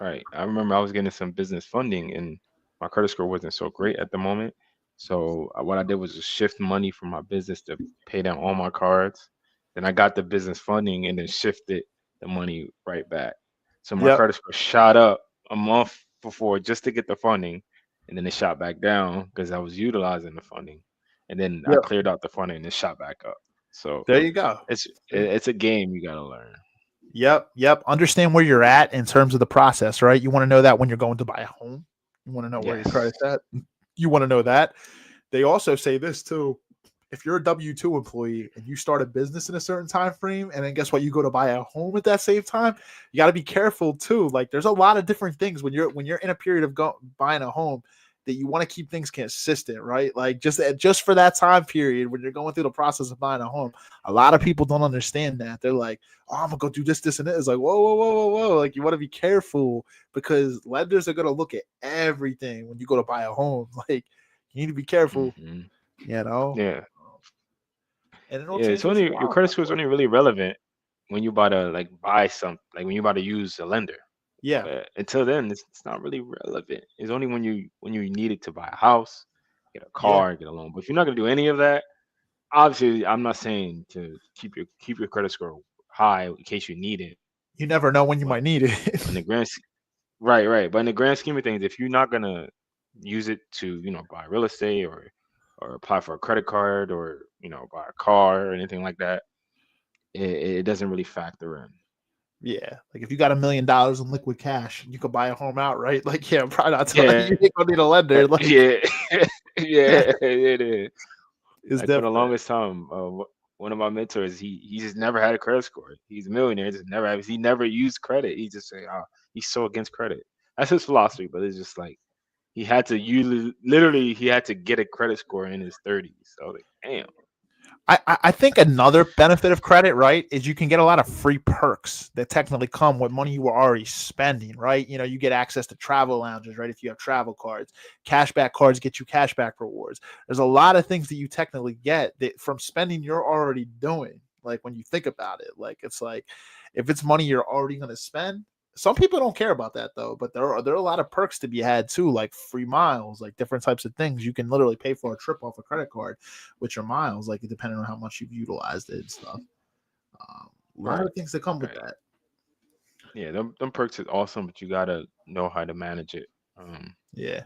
Right. I remember I was getting some business funding and my credit score wasn't so great at the moment. So what I did was just shift money from my business to pay down all my cards. Then I got the business funding and then shifted the money right back. So my Yep. credit score shot up a month before just to get the funding, and then it shot back down because I was utilizing the funding, and then I Yep. cleared out the funding and it shot back up. So There you go. it's a game you gotta learn. Yep. Understand where you're at in terms of the process, right? You want to know that when you're going to buy a home. You want to know where your Yes. credit's at. You want to know that. They also say this too. If you're a W-2 employee and you start a business in a certain time frame, and then guess what? You go to buy a home at that same time, you got to be careful too. Like, there's a lot of different things when you're in a period of buying a home, that you want to keep things consistent, right? Like, just for that time period when you're going through the process of buying a home, a lot of people don't understand that. They're like, "Oh, I'm gonna go do this, and this." It's like, whoa. Like, you want to be careful, because lenders are gonna look at everything when you go to buy a home. Like, you need to be careful, Hmm. you know. Yeah. And it'll Yeah, it's change what you only your want. credit score is only really relevant when you about to like buy something, like when you about to use a lender. Yeah, But until then, it's not really relevant. It's only when you need it to buy a house, get a yeah. car, get a loan. But if you're not gonna do any of that, obviously, I'm not saying to keep your credit score high in case you need it. You never know when you But might need it. in the right. But in the grand scheme of things, if you're not gonna use it to buy real estate or apply for a credit card or buy a car or anything like that, it doesn't really factor in. Yeah, like if you got $1 million in liquid cash, you could buy a home outright. Like, yeah, I'm probably not telling Yeah, you ain't gonna need a lender. Like, yeah, yeah, it is. it's Like for the different. longest time, one of my mentors, he just never had a credit score. He's a millionaire, just never he never used credit. He just say, "Oh, he's so against credit." That's his philosophy. But it's just like he had to literally he had to get a credit score in his 30s. So I was like, damn. I think another benefit of credit, right, is you can get a lot of free perks that technically come with money you were already spending, right? You get access to travel lounges, right? If you have travel cards, cashback cards get you cashback rewards. There's a lot of things that you technically get that from spending you're already doing. Like, when you think about it, like, it's like, if it's money you're already going to spend. Some people don't care about that though, but there are a lot of perks to be had too, like free miles, like different types of things. You can literally pay for a trip off a credit card with your miles, like depending on how much you've utilized it and stuff. A lot Right, of things that come with right. that. Yeah, them perks is awesome, but you gotta know how to manage it. Um, Yeah.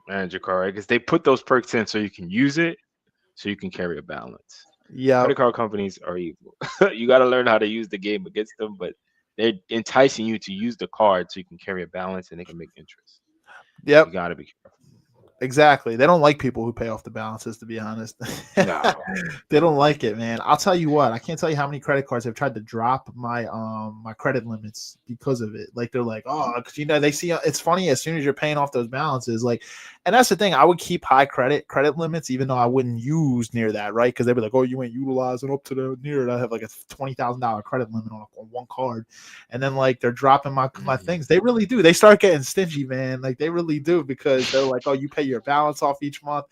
Manage your card, right? Because they put those perks in so you can use it, so you can carry a balance. Yeah. Credit card companies are evil. You got to learn how to use the game against them, but they're enticing you to use the card so you can carry a balance and they can make interest. You Yep. got to be careful. Exactly. They don't like people who pay off the balances, to be honest. No, They don't like it, man. I'll tell you what, I can't tell you how many credit cards have tried to drop my credit limits because of it. Like, they're like, "Oh, because they see it's funny, as soon as you're paying off those balances, like," and that's the thing. I would keep high credit limits, even though I wouldn't use near that, right? Because they'd be like, "Oh, you ain't utilizing up to the near it." I have like a $20,000 credit limit on one card, and then like they're dropping my Mhm. things. They really do. They start getting stingy, man. Like, they really do, because they're like, "Oh, you pay your balance off each month."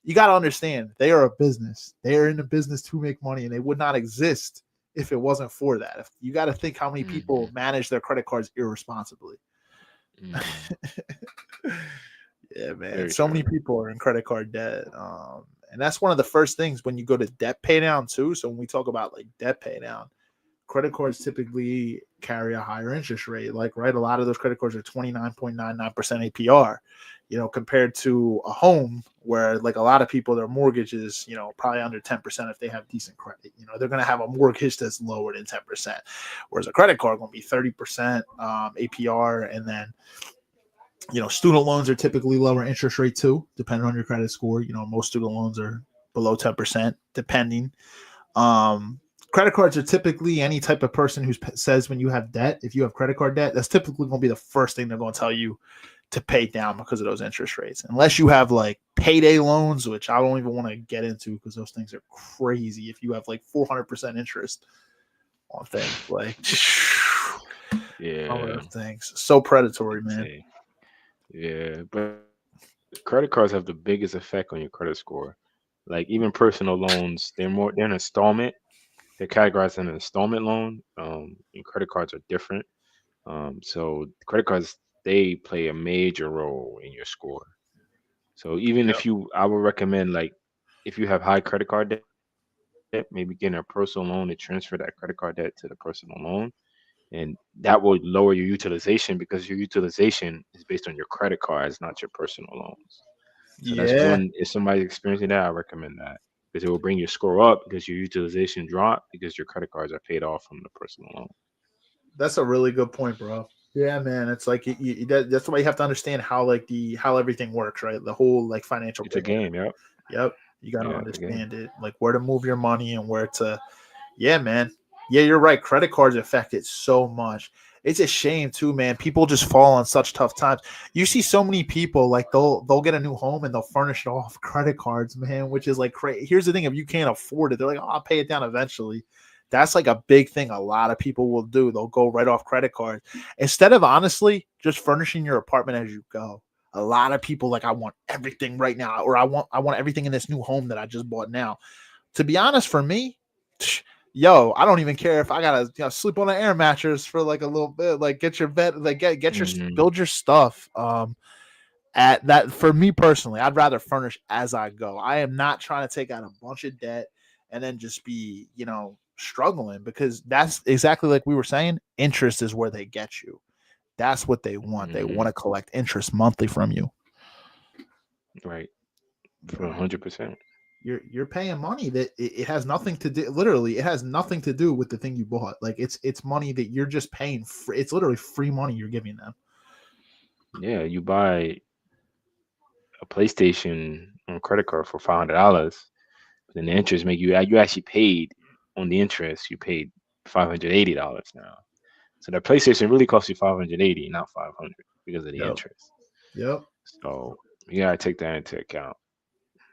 You got to understand, they are a business. They are in the business to make money, and they would not exist if it wasn't for that. If you got to think how many people Mhm. manage their credit cards irresponsibly. Mhm. Yeah, man. Very So many true. people are in credit card debt. And that's one of the first things when you go to debt pay down too. So when we talk about like debt pay down, credit cards typically carry a higher interest rate. Like, right, a lot of those credit cards are 29.99% APR, compared to a home where, like, a lot of people, their mortgages, probably under 10% if they have decent credit. They're going to have a mortgage that's lower than 10%, whereas a credit card going to be 30% APR. And then, student loans are typically lower interest rate too, depending on your credit score. Most student loans are below 10%, depending. Credit cards are typically any type of person who says when you have debt, if you have credit card debt, that's typically going to be the first thing they're going to tell you to pay down because of those interest rates. Unless you have like payday loans, which I don't even want to get into because those things are crazy. If you have like 400% interest on things, like, Yeah, things so predatory, man. yeah, but credit cards have the biggest effect on your credit score. Like even personal loans, they're an installment. They're categorized in an installment loan. And credit cards are different. So credit cards, they play a major role in your score. So even Yep. if I would recommend, like, if you have high credit card debt, maybe getting a personal loan to transfer that credit card debt to the personal loan, and that will lower your utilization because your utilization is based on your credit cards, not your personal loans. So that's Yeah, one. If somebody's experiencing that, I recommend that because it will bring your score up because your utilization drop because your credit cards are paid off from the personal loan. that's a really good point, bro. Yeah, man. It's like that's why you have to understand how how everything works, right? The whole like financial It's a picture. game. Yep. Yep. You got to Yeah, it's a game. understand it, like where to move your money and where to. Yeah, man. Yeah, you're right. Credit cards affect it so much. It's a shame too, man. People just fall on such tough times. You see so many people like they'll get a new home and they'll furnish it off credit cards, man, which is like crazy. Here's the thing: if you can't afford it, they're like, "Oh, I'll pay it down eventually." That's like a big thing. A lot of people will do. They'll go right off credit cards instead of honestly just furnishing your apartment as you go. A lot of people like, I want everything right now, or I want everything in this new home that I just bought now. To be honest, for me, yo, I don't even care if I gotta sleep on an air mattress for like a little bit. Like, get your bed, like get your Hmm. build your stuff. At that, for me personally, I'd rather furnish as I go. I am not trying to take out a bunch of debt and then just be struggling, because that's exactly like we were saying. Interest is where they get you. That's what they want. They Hmm. want to collect interest monthly from you. Right. You For know, 100%. you're paying money that it has nothing to do. Literally, it has nothing to do with the thing you bought. Like, it's money that you're just paying. It's literally free money you're giving them. Yeah, you buy a PlayStation on credit card for $500, but then the interest make you actually paid on the interest. You paid $580 now. So that PlayStation really cost you 580, not 500, because of the Yep. interest. Yep. So you gotta take that into account.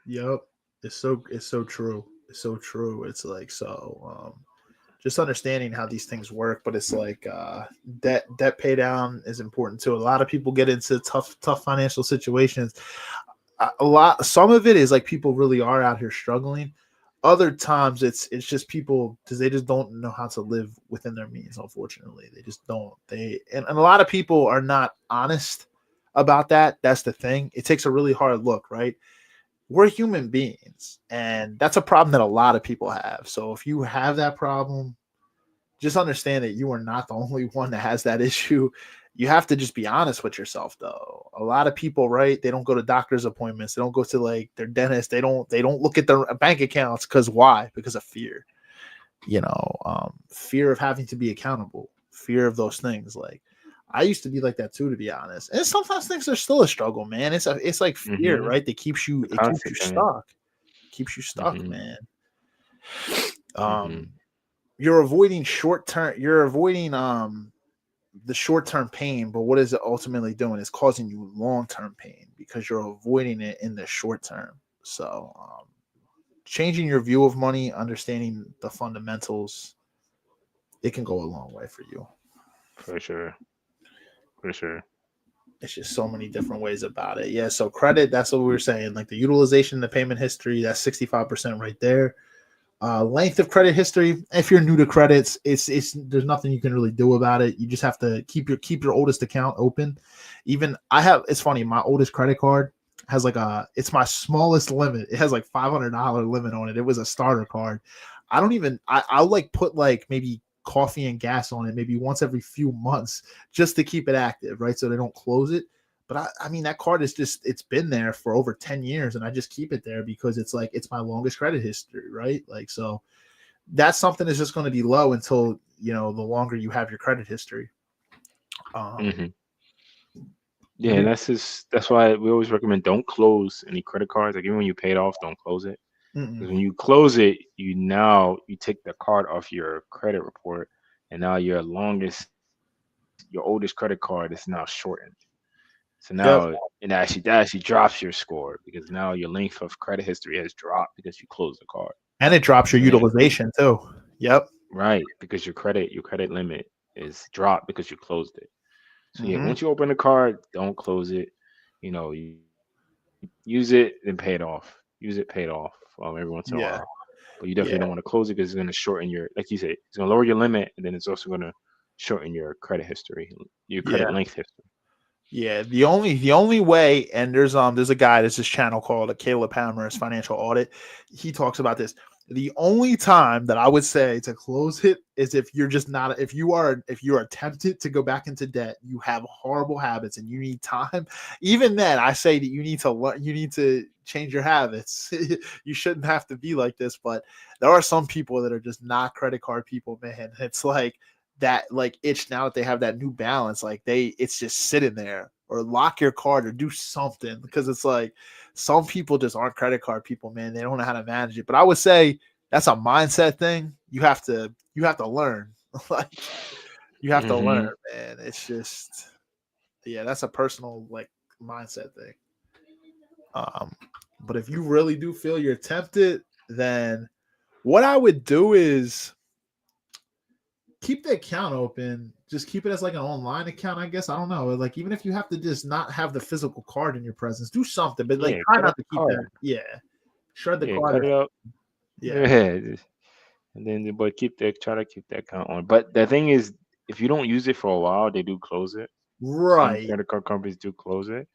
Yep. It's so true. It's so true. It's like, just understanding how these things work, but it's like debt pay down is important too. A lot of people get into tough financial situations. Some of it is like people really are out here struggling. Other times it's just people because they just don't know how to live within their means. Unfortunately, they just don't. And a lot of people are not honest about that. That's the thing. It takes a really hard look, right? We're human beings, and that's a problem that a lot of people have. So if you have that problem, just understand that you are not the only one that has that issue. You have to just be honest with yourself, though. A lot of people, right? They don't go to doctor's appointments. They don't go to like their dentist. They don't look at their bank accounts. Because why? Because of fear. Fear of having to be accountable. Fear of those things. Like, I used to be like that too, to be honest. And sometimes things are still a struggle, man. It's like fear, Hmm. right? That keeps you The it keeps you constant thing. stuck. Keeps you stuck, Hmm. man. Hmm. Um, you're avoiding short term. You're avoiding the short term pain, but what is it ultimately doing? It's causing you long term pain because you're avoiding it in the short term. So, changing your view of money, understanding the fundamentals, it can go a long way for you. For sure. For sure. It's just so many different ways about it. Yeah. So credit, that's what we were saying. Like the utilization, the payment history, that's 65% right there. Length of credit history. If you're new to credits, it's there's nothing you can really do about it. You just have to keep your oldest account open. Even it's funny, my oldest credit card has like it's my smallest limit. It has like $500 limit on it. It was a starter card. I'll like put like maybe coffee and gas on it maybe once every few months just to keep it active, right? So they don't close it. But I mean, that card is just, it's been there for over 10 years and I just keep it there because it's like, it's my longest credit history, right? Like, so that's something that's just going to be low until, the longer you have your credit history. Yeah, and that's why we always recommend don't close any credit cards. Like even when you pay it off, don't close it. Because when you close it, you take the card off your credit report, and now your oldest credit card is now shortened. So now that actually drops your score because now your length of credit history has dropped because you closed the card. And it drops your utilization too. Yep. Right, because your credit limit is dropped because you closed it. So yeah, once you open the card, don't close it. You use it, then pay it off. Use it, pay it off every once in a while. But you definitely don't want to close it because it's going to shorten your, like you said, it's going to lower your limit, and then it's also going to shorten your credit history, your credit length history. Yeah, the only way, and there's a guy, there's this channel called Caleb Hammer's Financial Audit. He talks about this. The only time that I would say to close it is if you're just not, if you're tempted to go back into debt, you have horrible habits and you need time. Even then, I say that you need to change your habits. You shouldn't have to be like this, but there are some people that are just not credit card people, man. It's like that, like itch now that they have that new balance, like it's just sitting there, or lock your card or do something, because it's like some people just aren't credit card people, man. They don't know how to manage it. But I would say that's a mindset thing. You have to learn. Like you have to learn, man. It's just, that's a personal like mindset thing. But if you really do feel you're tempted, then what I would do is keep the account open. Just keep it as like an online account, I guess. I don't know. Like, even if you have to just not have the physical card in your presence, do something. But like, try not to keep that. Yeah, shred the card. Cut it up. Yeah. And then, but try to keep that account on. But the thing is, if you don't use it for a while, they do close it. Right. Some credit card companies do close it.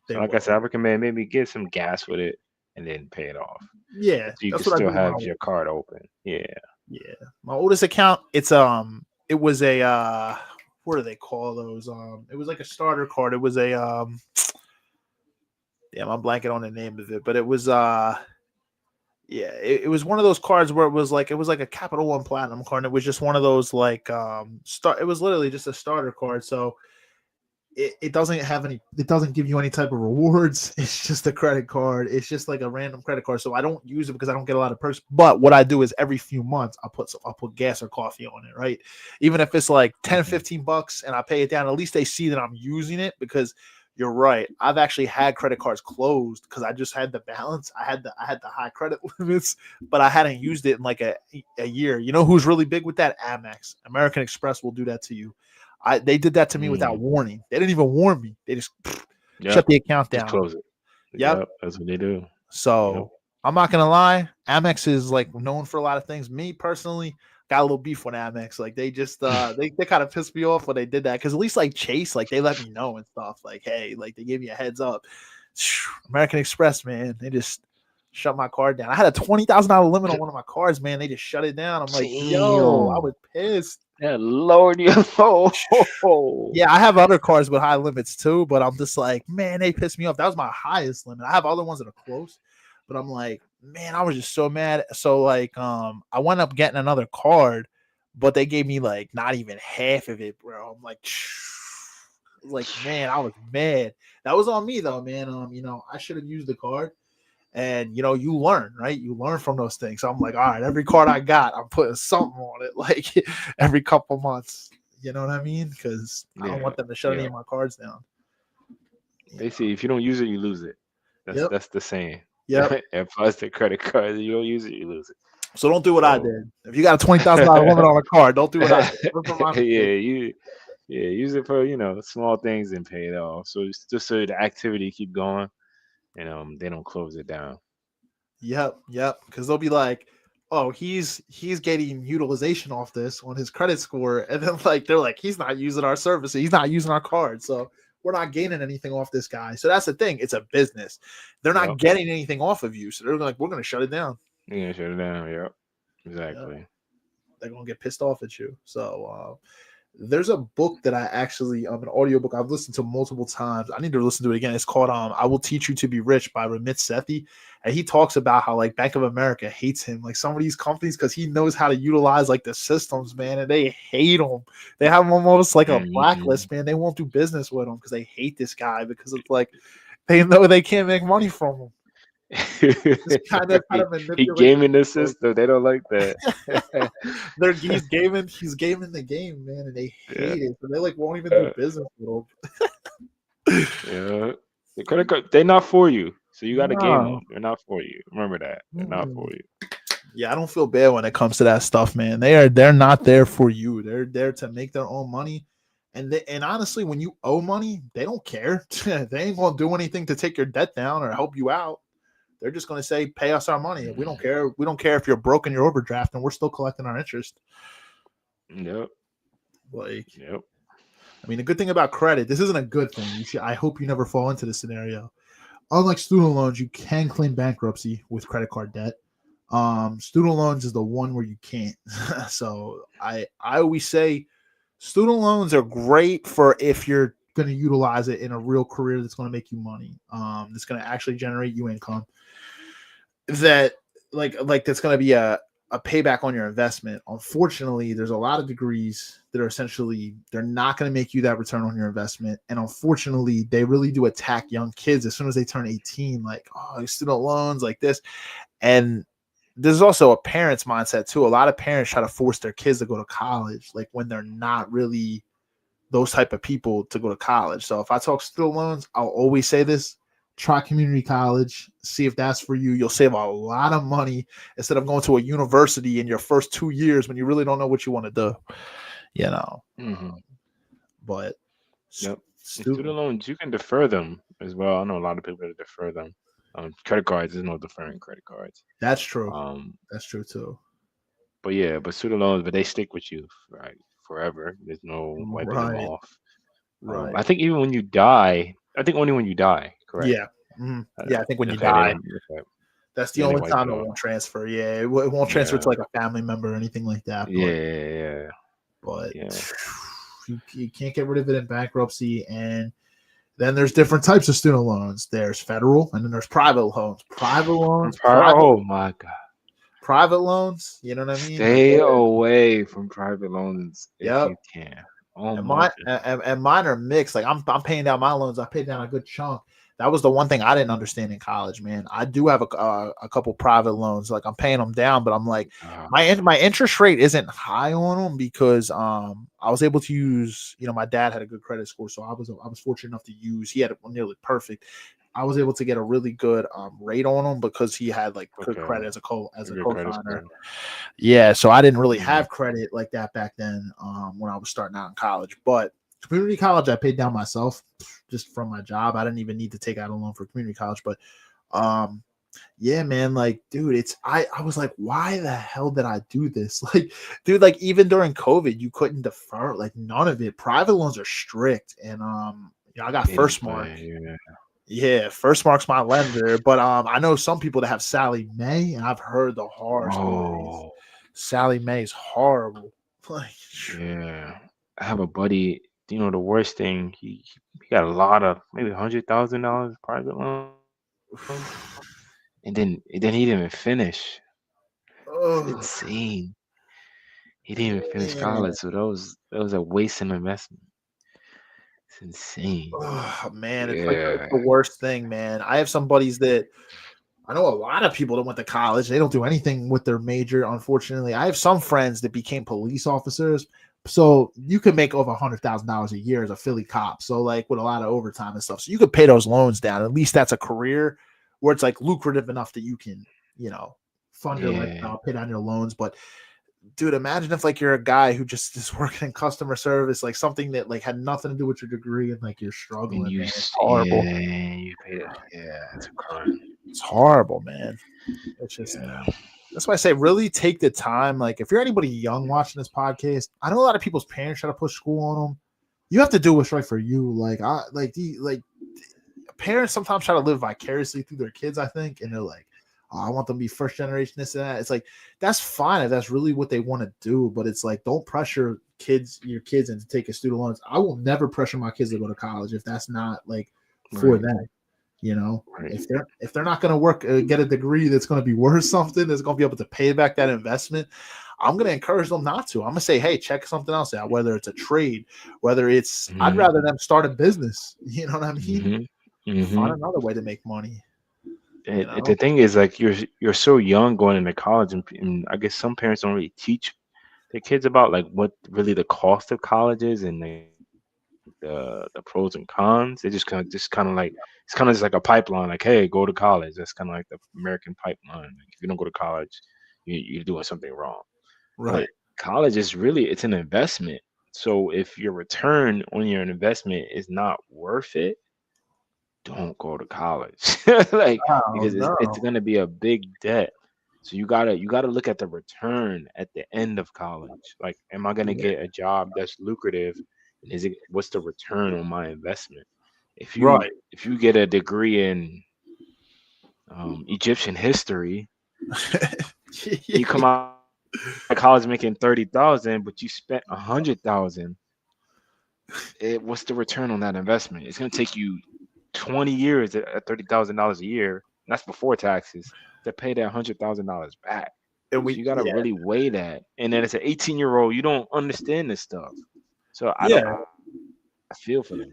So like I said, I recommend maybe get some gas with it and then pay it off. Yeah, so you can still have your card open. Yeah. My oldest account, it was a what do they call those? It was like a starter card. It was a I'm blanking on the name of it, but it was it was one of those cards where it was like a Capital One Platinum card. And it was just one of those like it was literally just a starter card. So it doesn't give you any type of rewards. It's just a credit card. It's just like a random credit card. So I don't use it because I don't get a lot of perks. But what I do is every few months I'll put gas or coffee on it, right? Even if it's like $10-15 and I pay it down, at least they see that I'm using it. Because you're right, I've actually had credit cards closed because I just had the balance. I had the high credit limits, but I hadn't used it in like a year. You know who's really big with that? Amex. American Express will do that to you. They did that to me without warning. They didn't even warn me. They just shut the account down. Just close it. Yep, that's what they do. So I'm not gonna lie, Amex is like known for a lot of things. Me personally, got a little beef with Amex. Like they just they kind of pissed me off when they did that, because at least like Chase, like they let me know and stuff. Like, hey, like they gave me a heads up. American Express, man, they just shut my card down. I had a $20,000 limit on one of my cards, man. They just shut it down. I'm like, yo, I was pissed. Yeah, Lord, you. Yeah, I have other cards with high limits too, but I'm just like, man, they pissed me off. That was my highest limit. I have other ones that are close, but I'm like, man, I was just so mad. So like, I wound up getting another card, but they gave me like not even half of it, bro. I'm like, man, I was mad. That was on me though, man. I should have used the card. And, you learn, right? You learn from those things. So I'm like, all right, every card I got, I'm putting something on it, like every couple months. You know what I mean? Because I don't want them to shut any of my cards down. Basically, if you don't use it, you lose it. That's the saying. Yeah. And plus the credit card, you don't use it, you lose it. So don't do what I did. If you got a $20,000 limit on a card, don't do what I did. Use it for small things and pay it off. So it's just so the activity keep going. And they don't close it down. Yep. Because they'll be like, oh, he's getting utilization off this on his credit score, and then like they're like, he's not using our service, he's not using our card, so we're not gaining anything off this guy. So that's the thing. It's a business. They're not getting anything off of you, so they're like, we're gonna shut it down. Yeah, shut it down. Yep. Exactly. they're gonna get pissed off at you. So there's a book that I actually an audiobook I've listened to multiple times. I need to listen to it again. It's called I Will Teach You to Be Rich by Ramit Sethi. And he talks about how like Bank of America hates him, like some of these companies, because he knows how to utilize like the systems, man, and they hate him. They have him almost like a blacklist, man. They won't do business with him because they hate this guy because it's like they know they can't make money from him. Kind of he gaming the system. They don't like that. He's gaming the game, man, and they hate it. So they like won't even do business with him. Yeah, the credit card, they're not for you. So you got to game them. They're not for you. Remember that. They're not for you. Yeah, I don't feel bad when it comes to that stuff, man. They're not there for you. They're there to make their own money. And honestly, when you owe money, they don't care. They ain't gonna do anything to take your debt down or help you out. They're just going to say, pay us our money. We don't care. We don't care if you're broke and you're overdraft and we're still collecting our interest. Yep. Yep. I mean, the good thing about credit, this isn't a good thing. I hope you never fall into this scenario. Unlike student loans, you can claim bankruptcy with credit card debt. Student loans is the one where you can't. So I always say student loans are great for if you're going to utilize it in a real career that's going to make you money. That's going to actually generate you income. That like that's going to be a payback on your investment. Unfortunately, there's a lot of degrees that are essentially they're not going to make you that return on your investment. And unfortunately, they really do attack young kids as soon as they turn 18, like, oh, student loans like this. And there's also a parent's mindset too. A lot of parents try to force their kids to go to college, like when they're not really those type of people to go to college. So if I talk student loans, I'll always say this: try community college, see if that's for you. You'll save a lot of money instead of going to a university in your first 2 years when you really don't know what you want to do, you know. But student loans, you can defer them as well. I know a lot of people that defer them. Credit cards, there's no deferring credit cards. That's true. That's true too. But student loans, but they stick with you, right? Forever. There's no wiping them off. Right. I think even when you die, only when you die, correct? Yeah. Yeah, I think when you die, that's the only time it won't transfer. Yeah, it won't transfer to like a family member or anything like that. But, you can't get rid of it in bankruptcy. And then there's different types of student loans. There's federal, and then there's private loans. Oh my God. Private loans, you know what I mean? Stay away from private loans if you can. And mine are mixed. Like I'm paying down my loans. I paid down a good chunk. That was the one thing I didn't understand in college, man. I do have a couple private loans. Like I'm paying them down, but I'm like my interest rate isn't high on them because I was able to use. You know, my dad had a good credit score, so I was fortunate enough to use. He had it nearly perfect. I was able to get a really good rate on him because he had like good credit as a co-signer. Yeah, so I didn't really have credit like that back then when I was starting out in college. But community college, I paid down myself just from my job. I didn't even need to take out a loan for community college. But yeah, man, like, dude, I was like, why the hell did I do this? Like, dude, like even during COVID, you couldn't defer, like none of it. Private loans are strict, and I got First Mark. Yeah, First Mark's my lender, but I know some people that have Sally Mae, and I've heard the horror stories. Sally Mae is horrible. Like, I have a buddy. You know, the worst thing, he got a lot of maybe $100,000 private loan, and then he didn't even finish. It's insane. He didn't even finish college, so that was a waste of investment. It's insane. Oh man, it's like the worst thing, man. I have some buddies that I know a lot of people that went to college. They don't do anything with their major, unfortunately. I have some friends that became police officers. So you can make over $100,000 a year as a Philly cop. So like with a lot of overtime and stuff. So you could pay those loans down. At least that's a career where it's like lucrative enough that you can, you know, fund your lifestyle, pay down your loans. But dude, imagine if like you're a guy who just is working in customer service, like something that like had nothing to do with your degree, and like you're struggling. It's horrible. It's a crime. It's horrible, man. It's just that's why I say really take the time. Like if you're anybody young watching this podcast, I know a lot of people's parents try to push school on them. You have to do what's right for you. Like parents sometimes try to live vicariously through their kids, I think, and they're like, I want them to be first generation, this and that. It's like, that's fine if that's really what they want to do, but it's like, don't pressure your kids into taking student loans. I will never pressure my kids to go to college if that's not like for Right. them. You know, Right. if they're not going to work, get a degree that's going to be worth something, that's going to be able to pay back that investment, I'm going to encourage them not to. I'm going to say, hey, check something else out, whether it's a trade, whether it's, I'd rather them start a business. You know what I mean? Find another way to make money. The thing is, like, you're so young going into college, and I guess some parents don't really teach their kids about like what really the cost of college is, and the pros and cons. They just kind of like, it's kind of just like a pipeline. Like, hey, go to college. That's kind of like the American pipeline. Like, if you don't go to college, you're doing something wrong. Right. But college is really, it's an investment. So if your return on your investment is not worth it, don't go to college. Like, because it's going to be a big debt. So you gotta look at the return at the end of college. Like, am I gonna get a job that's lucrative? And what's the return on my investment? If you get a degree in Egyptian history, you come out of college making 30,000, but you spent 100,000. What's the return on that investment? It's gonna take you 20 years at $30,000 a year. And that's before taxes, to pay that $100,000 back. And you gotta really weigh that. And then as an 18-year-old, you don't understand this stuff. So I feel for them.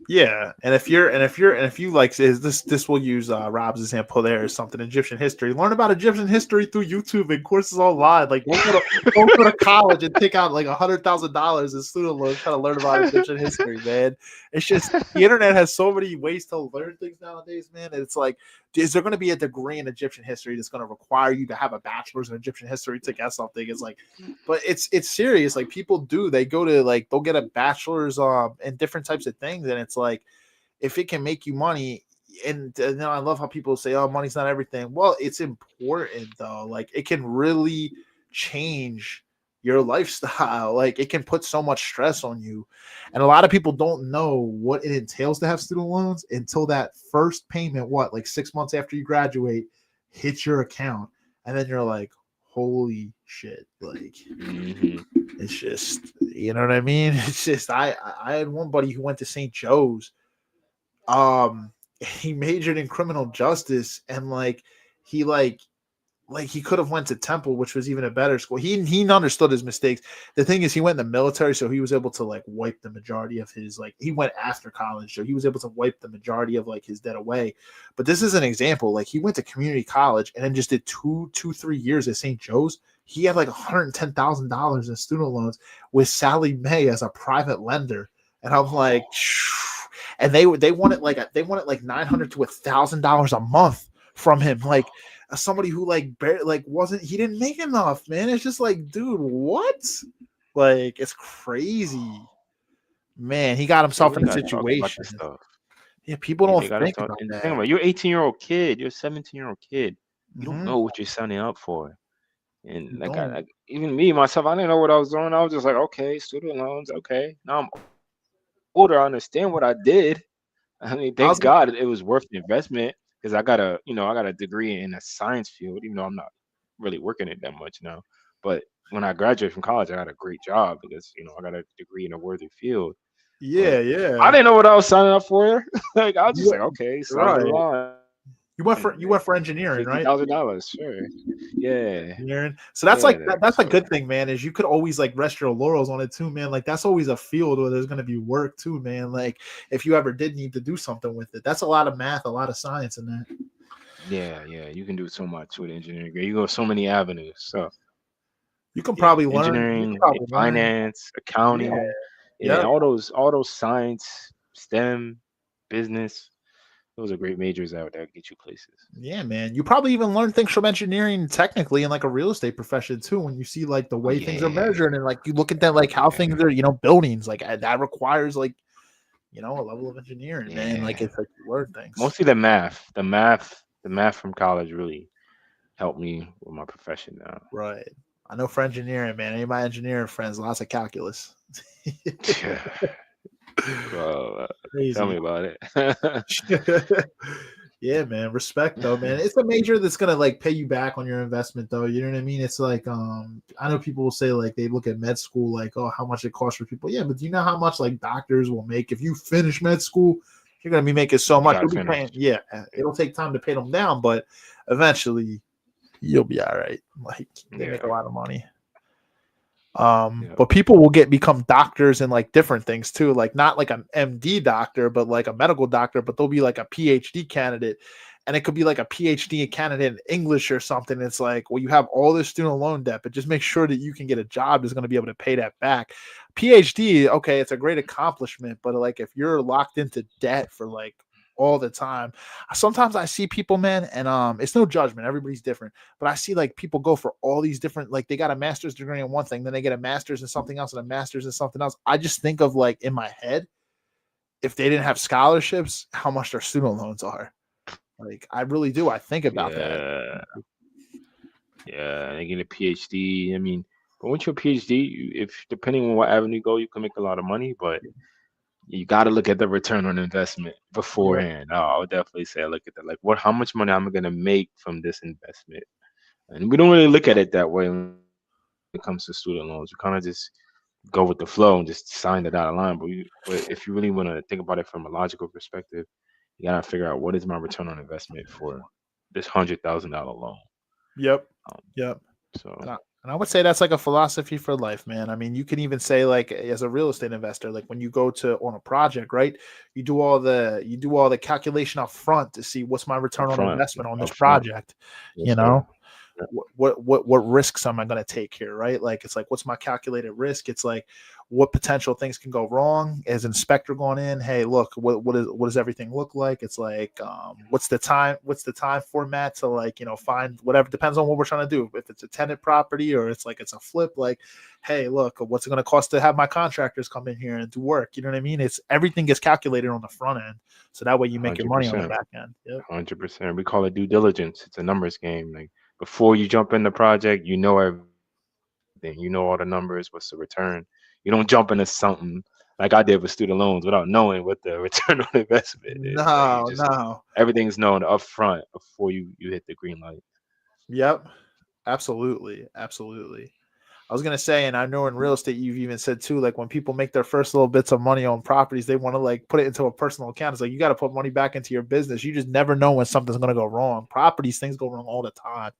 Yeah, and if you like, this will use Rob's example there or something, Egyptian history. Learn about Egyptian history through YouTube and courses online. Like, don't go to college and take out like $100,000 in student loans trying to learn about Egyptian history, man. It's just the internet has so many ways to learn things nowadays, man. And it's like, is there going to be a degree in Egyptian history that's going to require you to have a bachelor's in Egyptian history to get something? It's like, but it's serious. Like, people do, they go to like, they'll get a bachelor's in different types of things, and it's like, if it can make you money, and I love how people say, oh, money's not everything. Well, it's important though. Like, it can really change your lifestyle. Like, it can put so much stress on you. And a lot of people don't know what it entails to have student loans until that first payment, like 6 months after you graduate, hits your account. And then you're like, holy shit. Like, it's just, you know what I mean? It's just, I had one buddy who went to St. Joe's. He majored in criminal justice, and he could have went to Temple, which was even a better school. He understood his mistakes. The thing is, he went in the military, so he was able to like wipe the majority of his, like, he went after college, so he was able to wipe the majority of like his debt away. But this is an example. Like, he went to community college and then just did 3 years at St. Joe's. He had like $110,000 in student loans with Sally Mae as a private lender, and I'm like, and they wanted like $900 to $1,000 a month from him, like somebody who like he didn't make enough, man. It's just like, dude, what? Like, it's crazy, man. He got himself in a situation. Yeah, people don't think about that. Think about it. You're an 18-year-old kid. You're a 17-year-old kid. You don't know what you're signing up for. And like, even me myself, I didn't know what I was doing. I was just like, okay, student loans, okay. Now I'm older, I understand what I did. I mean, thank God it was worth the investment, because I got a degree in a science field, even though I'm not really working it that much now. But when I graduated from college, I got a great job because I got a degree in a worthy field. Yeah, yeah. I didn't know what I was signing up for. Like, I was just like, okay, sounds right. You went for engineering, right? $50,000, sure. Yeah. Engineering. So that's that's a good thing, man. Is you could always like rest your laurels on it too, man. Like, that's always a field where there's going to be work too, man. Like, if you ever did need to do something with it, that's a lot of math, a lot of science in that. Yeah, you can do so much with engineering. You go so many avenues. So you can probably learn engineering, finance, accounting, all those science, STEM, business. Those are great majors out there, get you places. Yeah, man. You probably even learn things from engineering technically in like a real estate profession too, when you see like the way things are measured, and like you look at that, like how things are, buildings, like that requires like, a level of engineering, man. Like, it's like you learn things. Mostly the math from college really helped me with my profession now. Right. I know for engineering, man. Any of my engineering friends, lots of calculus. Well, tell me about it. Yeah, man. Respect though, man. It's a major that's gonna like pay you back on your investment though. You know what I mean? It's like I know people will say like they look at med school like, oh, how much it costs for people. Yeah, but do you know how much like doctors will make if you finish med school? You're gonna be making so You much. gotta You'll be finish. paying, yeah, it'll take time to pay them down, but eventually you'll be all right. Like they make a lot of money. But people will become doctors and like different things too, like not like an MD doctor, but like a medical doctor, but they'll be like a PhD candidate, and it could be like a PhD candidate in English or something. It's like, well, you have all this student loan debt, but just make sure that you can get a job that's going to be able to pay that back. PhD, okay, it's a great accomplishment, but like if you're locked into debt for like all the time, sometimes I see people, man, and it's no judgment, everybody's different, but I see like people go for all these different, like they got a master's degree in one thing, then they get a master's in something else and a master's in something else. I just think of like in my head, if they didn't have scholarships, how much their student loans are. Like I really do. I think about that. Yeah, they get a PhD. I mean, but once you're a PhD, if depending on what avenue you go, you can make a lot of money, but you got to look at the return on investment Yep. beforehand. Oh, I would definitely say look at that. Like, how much money am I gonna make from this investment? And we don't really look at it that way when it comes to student loans. We kind of just go with the flow and just sign the dotted line. But if you really want to think about it from a logical perspective, you gotta figure out what is my return on investment for this $100,000 loan. Yep. Um, Yep. so And I would say that's like a philosophy for life, man. I mean, you can even say like as a real estate investor, like when you go to on a project, right? You do all the calculation up front to see what's my return on investment on this up front, project, yes, you sir. know? What risks am I going to take here, right? Like it's like what's my calculated risk? It's like what potential things can go wrong as inspector going in. Hey, look, what does everything look like? It's like what's the time format to like find whatever, depends on what we're trying to do. If it's a tenant property or it's a flip, like hey, look, what's it going to cost to have my contractors come in here and do work? You know what I mean? It's everything gets calculated on the front end, so that way you make your money on the 100%. back end. Yep. 100%. We call it due diligence. It's a numbers game. Like before you jump in the project, you know everything. You know all the numbers. What's the return? You don't jump into something like I did with student loans without knowing what the return on investment is. Like you just No. everything's known up front before you hit the green light. Yep. Absolutely. I was gonna say, and I know in real estate you've even said too, like when people make their first little bits of money on properties, they want to like put it into a personal account. It's like you got to put money back into your business. You just never know when something's gonna go wrong. Properties, things go wrong all the time.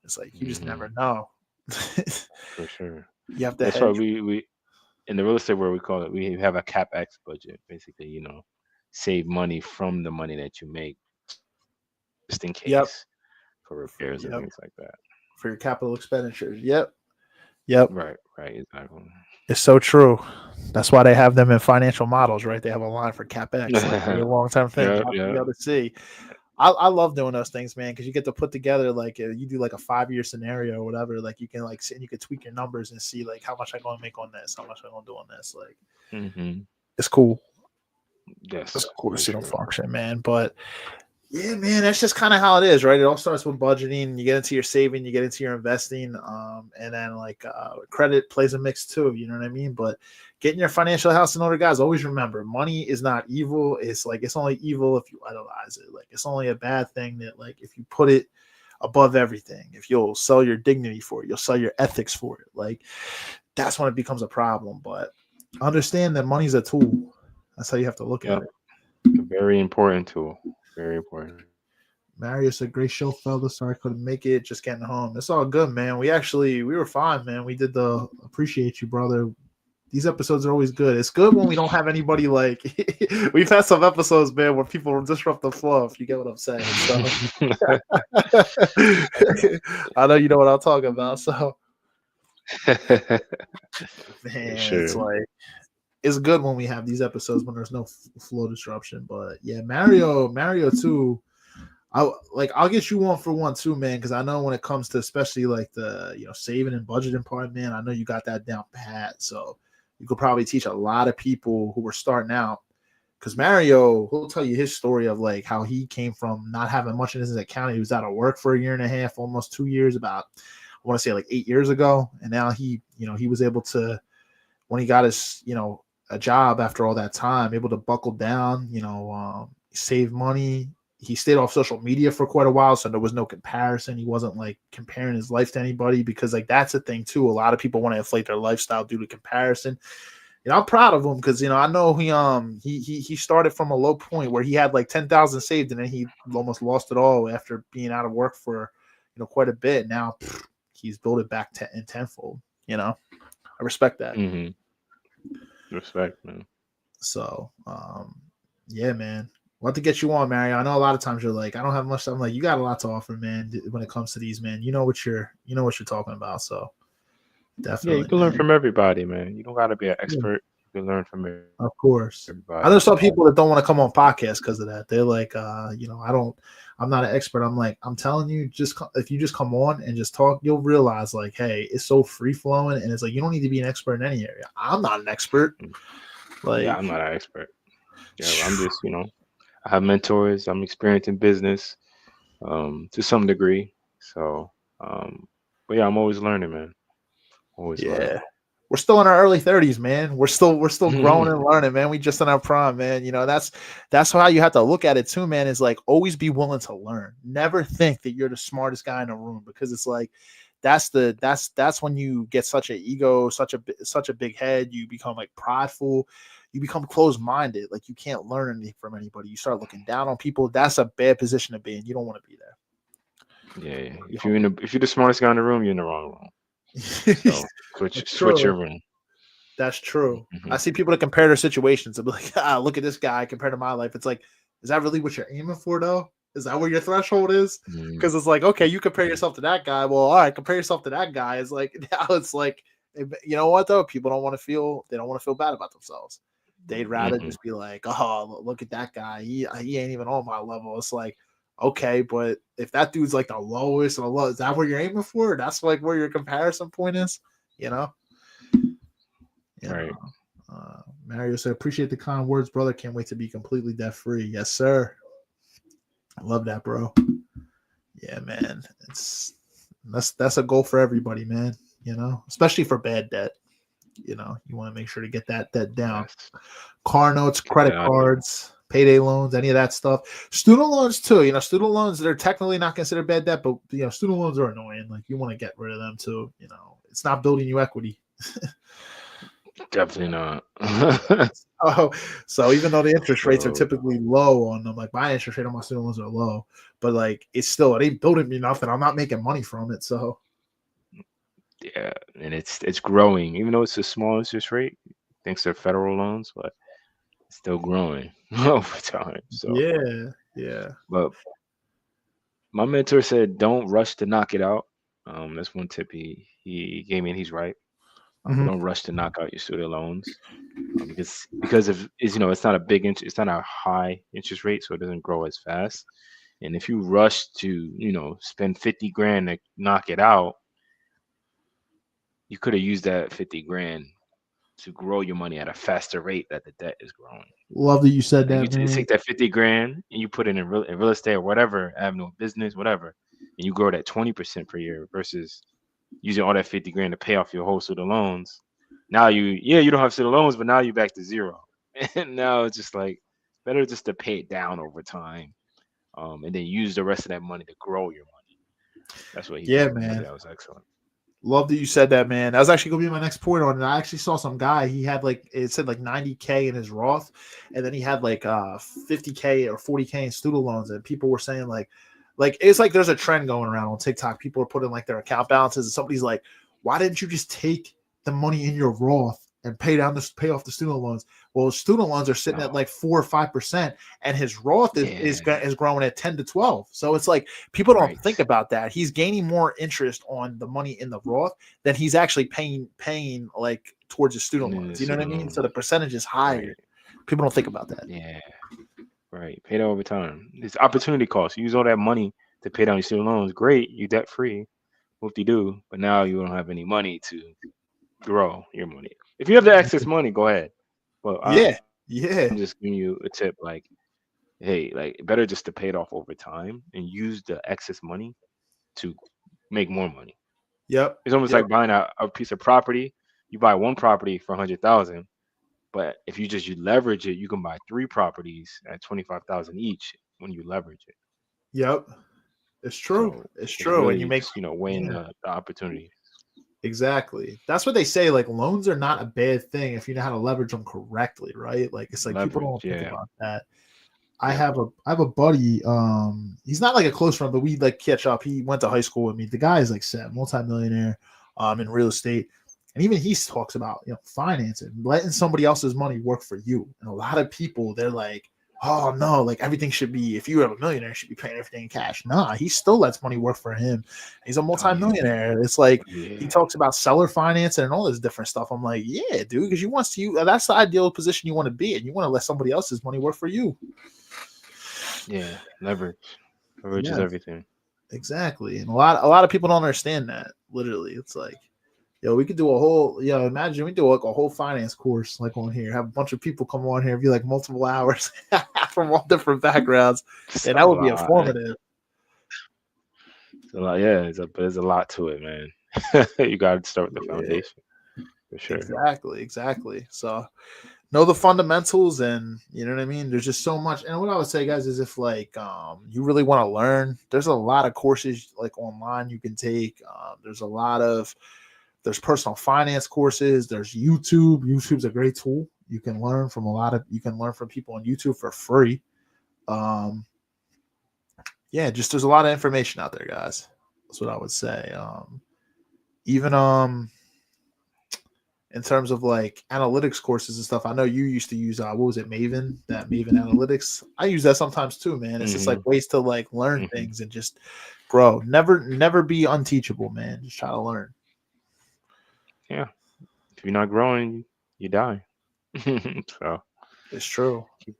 It's like you just never know. For sure. You have to That's why hedge. we in the real estate where we have a capex budget, basically, save money from the money that you make just in Yep. case for repairs and things like that. For your capital expenditures. Yep. Right, exactly. It's so true. That's why they have them in financial models, right? They have a line for capex, like for your long term thing. Yeah, You got to see. I love doing those things, man, because you get to put together like you do like a 5-year scenario or whatever. Like you can like sit and you can tweak your numbers and see like how much I'm going to make on this, how much I'm going to do on this. Like it's cool. Yes, It's cool to see them sure. function, man. But yeah, man, that's just kind of how it is, right? It all starts with budgeting. You get into your saving, you get into your investing, and then like credit plays a mix too. You know what I mean? But getting your financial house in order, guys. Always remember, money is not evil. It's like it's only evil if you idolize it. Like it's only a bad thing that like if you put it above everything. If you'll sell your dignity for it, you'll sell your ethics for it. Like that's when it becomes a problem. But understand that money's a tool. That's how you have to look at it. A very important tool. Very important. Marius, a great show, fellas. Sorry I couldn't make it. Just getting home. It's all good, man. We were fine, man. We did the appreciate you, brother. These episodes are always good. It's good when we don't have anybody like we've had some episodes, man, where people disrupt the flow, if you get what I'm saying. So I know you know what I'm talking about. So man, Sure. it's like it's good when we have these episodes when there's no flow disruption. But yeah, Mario too. I'll get you one for one too, man, because I know when it comes to especially like the saving and budgeting part, man, I know you got that down pat. So you could probably teach a lot of people who were starting out. Because Mario, he'll tell you his story of like how he came from not having much in his account. He was out of work for 1.5 years, almost 2 years, about I want to say like 8 years ago, and now he was able to, when he got his a job after all that time, able to buckle down, save money. he stayed off social media for quite a while, so there was no comparison. He wasn't like comparing his life to anybody, because like that's a thing too. A lot of people want to inflate their lifestyle due to comparison. I'm proud of him, because I know he started from a low point where he had like 10,000 saved, and then he almost lost it all after being out of work for quite a bit. Now he's built it back tenfold. I respect that. Respect, man. So yeah, man. We'll have to get you on, Mario. I know a lot of times you're like, I don't have much time. I'm like, you got a lot to offer, man, when it comes to these, man. You know what you're talking about. So definitely. Yeah, you can learn from everybody, man. You don't gotta be an expert. You can learn from everybody. Of course. I know some people that don't want to come on podcasts because of that. They're like, I'm not an expert. I'm like, I'm telling you, if you just come on and just talk, you'll realize like, hey, it's so free flowing, and it's like you don't need to be an expert in any area. I'm not an expert. Like, yeah, I'm not an expert. Yeah, I'm just, I have mentors. I'm experienced in business, to some degree. So, but yeah, I'm always learning, man. Always learning. We're still in our early 30s, man. We're still growing and learning, man. We just in our prime, man. That's how you have to look at it too, man. Is like always be willing to learn. Never think that you're the smartest guy in the room, because it's like that's when you get such an ego, such a big head. You become like prideful. You become closed-minded. Like you can't learn anything from anybody. You start looking down on people. That's a bad position to be in. You don't want to be there. Yeah. If you're the smartest guy in the room, you're in the wrong room. So switch your room. That's true. I see people that compare their situations and be like, look at this guy compared to my life. It's like, is that really what you're aiming for though? Is that where your threshold is? Because it's like, okay, you compare yourself to that guy. Well, all right, compare yourself to that guy. It's like, now it's like, you know what though? People don't want to feel bad about themselves. They'd rather just be like, oh, look at that guy. He ain't even on my level. It's like, okay, but if that dude's like the lowest, is that what you're aiming for? That's like where your comparison point is, Right. Mario said, appreciate the kind words, brother. Can't wait to be completely debt free. Yes, sir. I love that, bro. Yeah, man. That's a goal for everybody, man. Especially for bad debt. You want to make sure to get that debt down. Yes. Car notes, credit cards, payday loans, any of that stuff. Student loans too. Student loans, they're technically not considered bad debt, but student loans are annoying. Like you want to get rid of them too. It's not building you equity. Definitely not. So even though the interest rates are typically low on them, like my interest rate on my student loans are low, but like it ain't building me nothing. I'm not making money from it. So yeah, and it's growing, even though it's a small interest rate thanks to federal loans, but it's still growing over time. So yeah. But my mentor said, don't rush to knock it out. That's one tip he gave me, and he's right. Don't rush to knock out your student loans, because it's not a it's not a high interest rate, so it doesn't grow as fast. And if you rush to spend 50 grand to knock it out, you could have used that 50 grand to grow your money at a faster rate that the debt is growing. Love that you said that. You take that 50 grand and you put it in real estate or whatever avenue of business, whatever, and you grow it at 20% per year versus using all that 50 grand to pay off your whole student loans. Now you don't have student loans, but now you're back to zero. And now it's just like better just to pay it down over time, and then use the rest of that money to grow your money. That's what he did. Man. That was excellent. Love that you said that, man. That was actually gonna be my next point on it. I actually saw some guy. He had it said 90K in his Roth, and then he had 50K or 40K in student loans. And people were saying like it's like there's a trend going around on TikTok. People are putting their account balances, and somebody's like, "Why didn't you just take the money in your Roth and pay off the student loans?" Well, student loans are sitting at 4 or 5%, and his Roth is growing at 10 to 12. So it's like people don't think about that. He's gaining more interest on the money in the Roth than he's actually paying towards the student loans. You know what I mean? So the percentage is higher. Right. People don't think about that. Yeah, right. Pay that over time. It's opportunity cost. You use all that money to pay down your student loans. Great, you debt free. Whoop-de-doo. But now you don't have any money to grow your money. If you have the excess money, go ahead. Well, I'm just giving you a tip, hey, better just to pay it off over time and use the excess money to make more money. Yep. It's almost like buying a piece of property. You buy one property for 100,000, but if you leverage it, you can buy 3 properties at 25,000 each. when you leverage it. Yep. It's true. So It's it's true. And you really make, just, you know, weighing yeah, the opportunity. exactly. That's what they say. Like loans are not a bad thing if you know how to leverage them correctly, right? Like it's like people Leverage, don't think yeah. about that. Yeah. I have a buddy. He's not like a close friend, but we like catch up. He went to high school with me. The guy is like set, multimillionaire, in real estate, and even he talks about financing, letting somebody else's money work for you. And a lot of people, they're like, oh no, like everything should be. If you have a millionaire, you should be paying everything in cash. Nah, he still lets money work for him. He's a multimillionaire. It's like he talks about seller financing and all this different stuff. I'm like, yeah, dude, because you want to. That's the ideal position you want to be in. You want to let somebody else's money work for you. Yeah, leverage. Leverage is Yes, everything. exactly. And a lot of people don't understand that. Literally, it's like, we could do a whole, imagine we do like a whole finance course like on here, have a bunch of people come on here, be like multiple hours from all different backgrounds, It's and a that would be lot. informative. It's a lot. Yeah, but there's a lot to it, man. You got to start with the foundation for sure. Exactly. So know the fundamentals, and you know what I mean. There's just so much. And what I would say, guys, is if like you really want to learn, there's a lot of courses like online you can take. There's personal finance courses. There's YouTube. YouTube's a great tool. You can learn from people on YouTube for free. Just there's a lot of information out there, guys. That's what I would say. Even in terms of like analytics courses and stuff, I know you used to use what was it, Maven? That Maven Analytics. I use that sometimes too, man. It's just like ways to like learn things and just grow. Never be unteachable, man. Just try to learn. Yeah. If you're not growing, you die. So it's true. Keep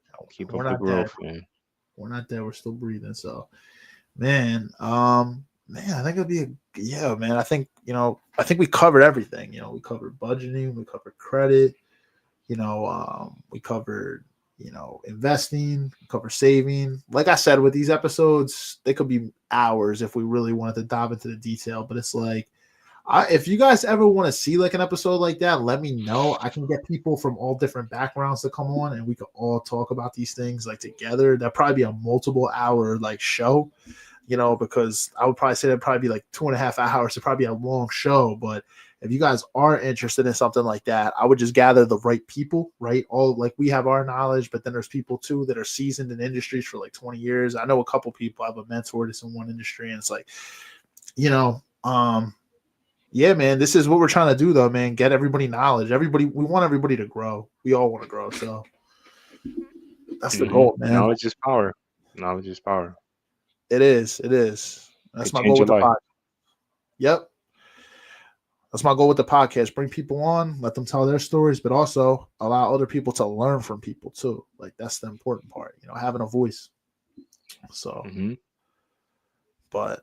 up the growth, man. We're not dead. We're still breathing. So, man, I think it'll be man. I think we covered everything. We covered budgeting. We covered credit. We covered investing. We covered saving. Like I said, with these episodes, they could be hours if we really wanted to dive into the detail. But it's like, if you guys ever want to see like an episode like that, let me know. I can get people from all different backgrounds to come on, and we could all talk about these things like together. That'd probably be a multiple hour like show, because I would probably say that'd probably be like 2.5 hours. It'd probably be a long show. But if you guys are interested in something like that, I would just gather the right people, right? All like we have our knowledge, but then there's people too that are seasoned in industries for like 20 years. I know a couple people. I have a mentor that's in one industry, and it's like, yeah, man, this is what we're trying to do, though, man. Get everybody knowledge. We want everybody to grow. We all want to grow. So that's the goal, man. Knowledge is power. Knowledge is power. It is. That's my goal with the podcast. Yep. That's my goal with the podcast. Bring people on, let them tell their stories, but also allow other people to learn from people too. Like that's the important part, having a voice. So, but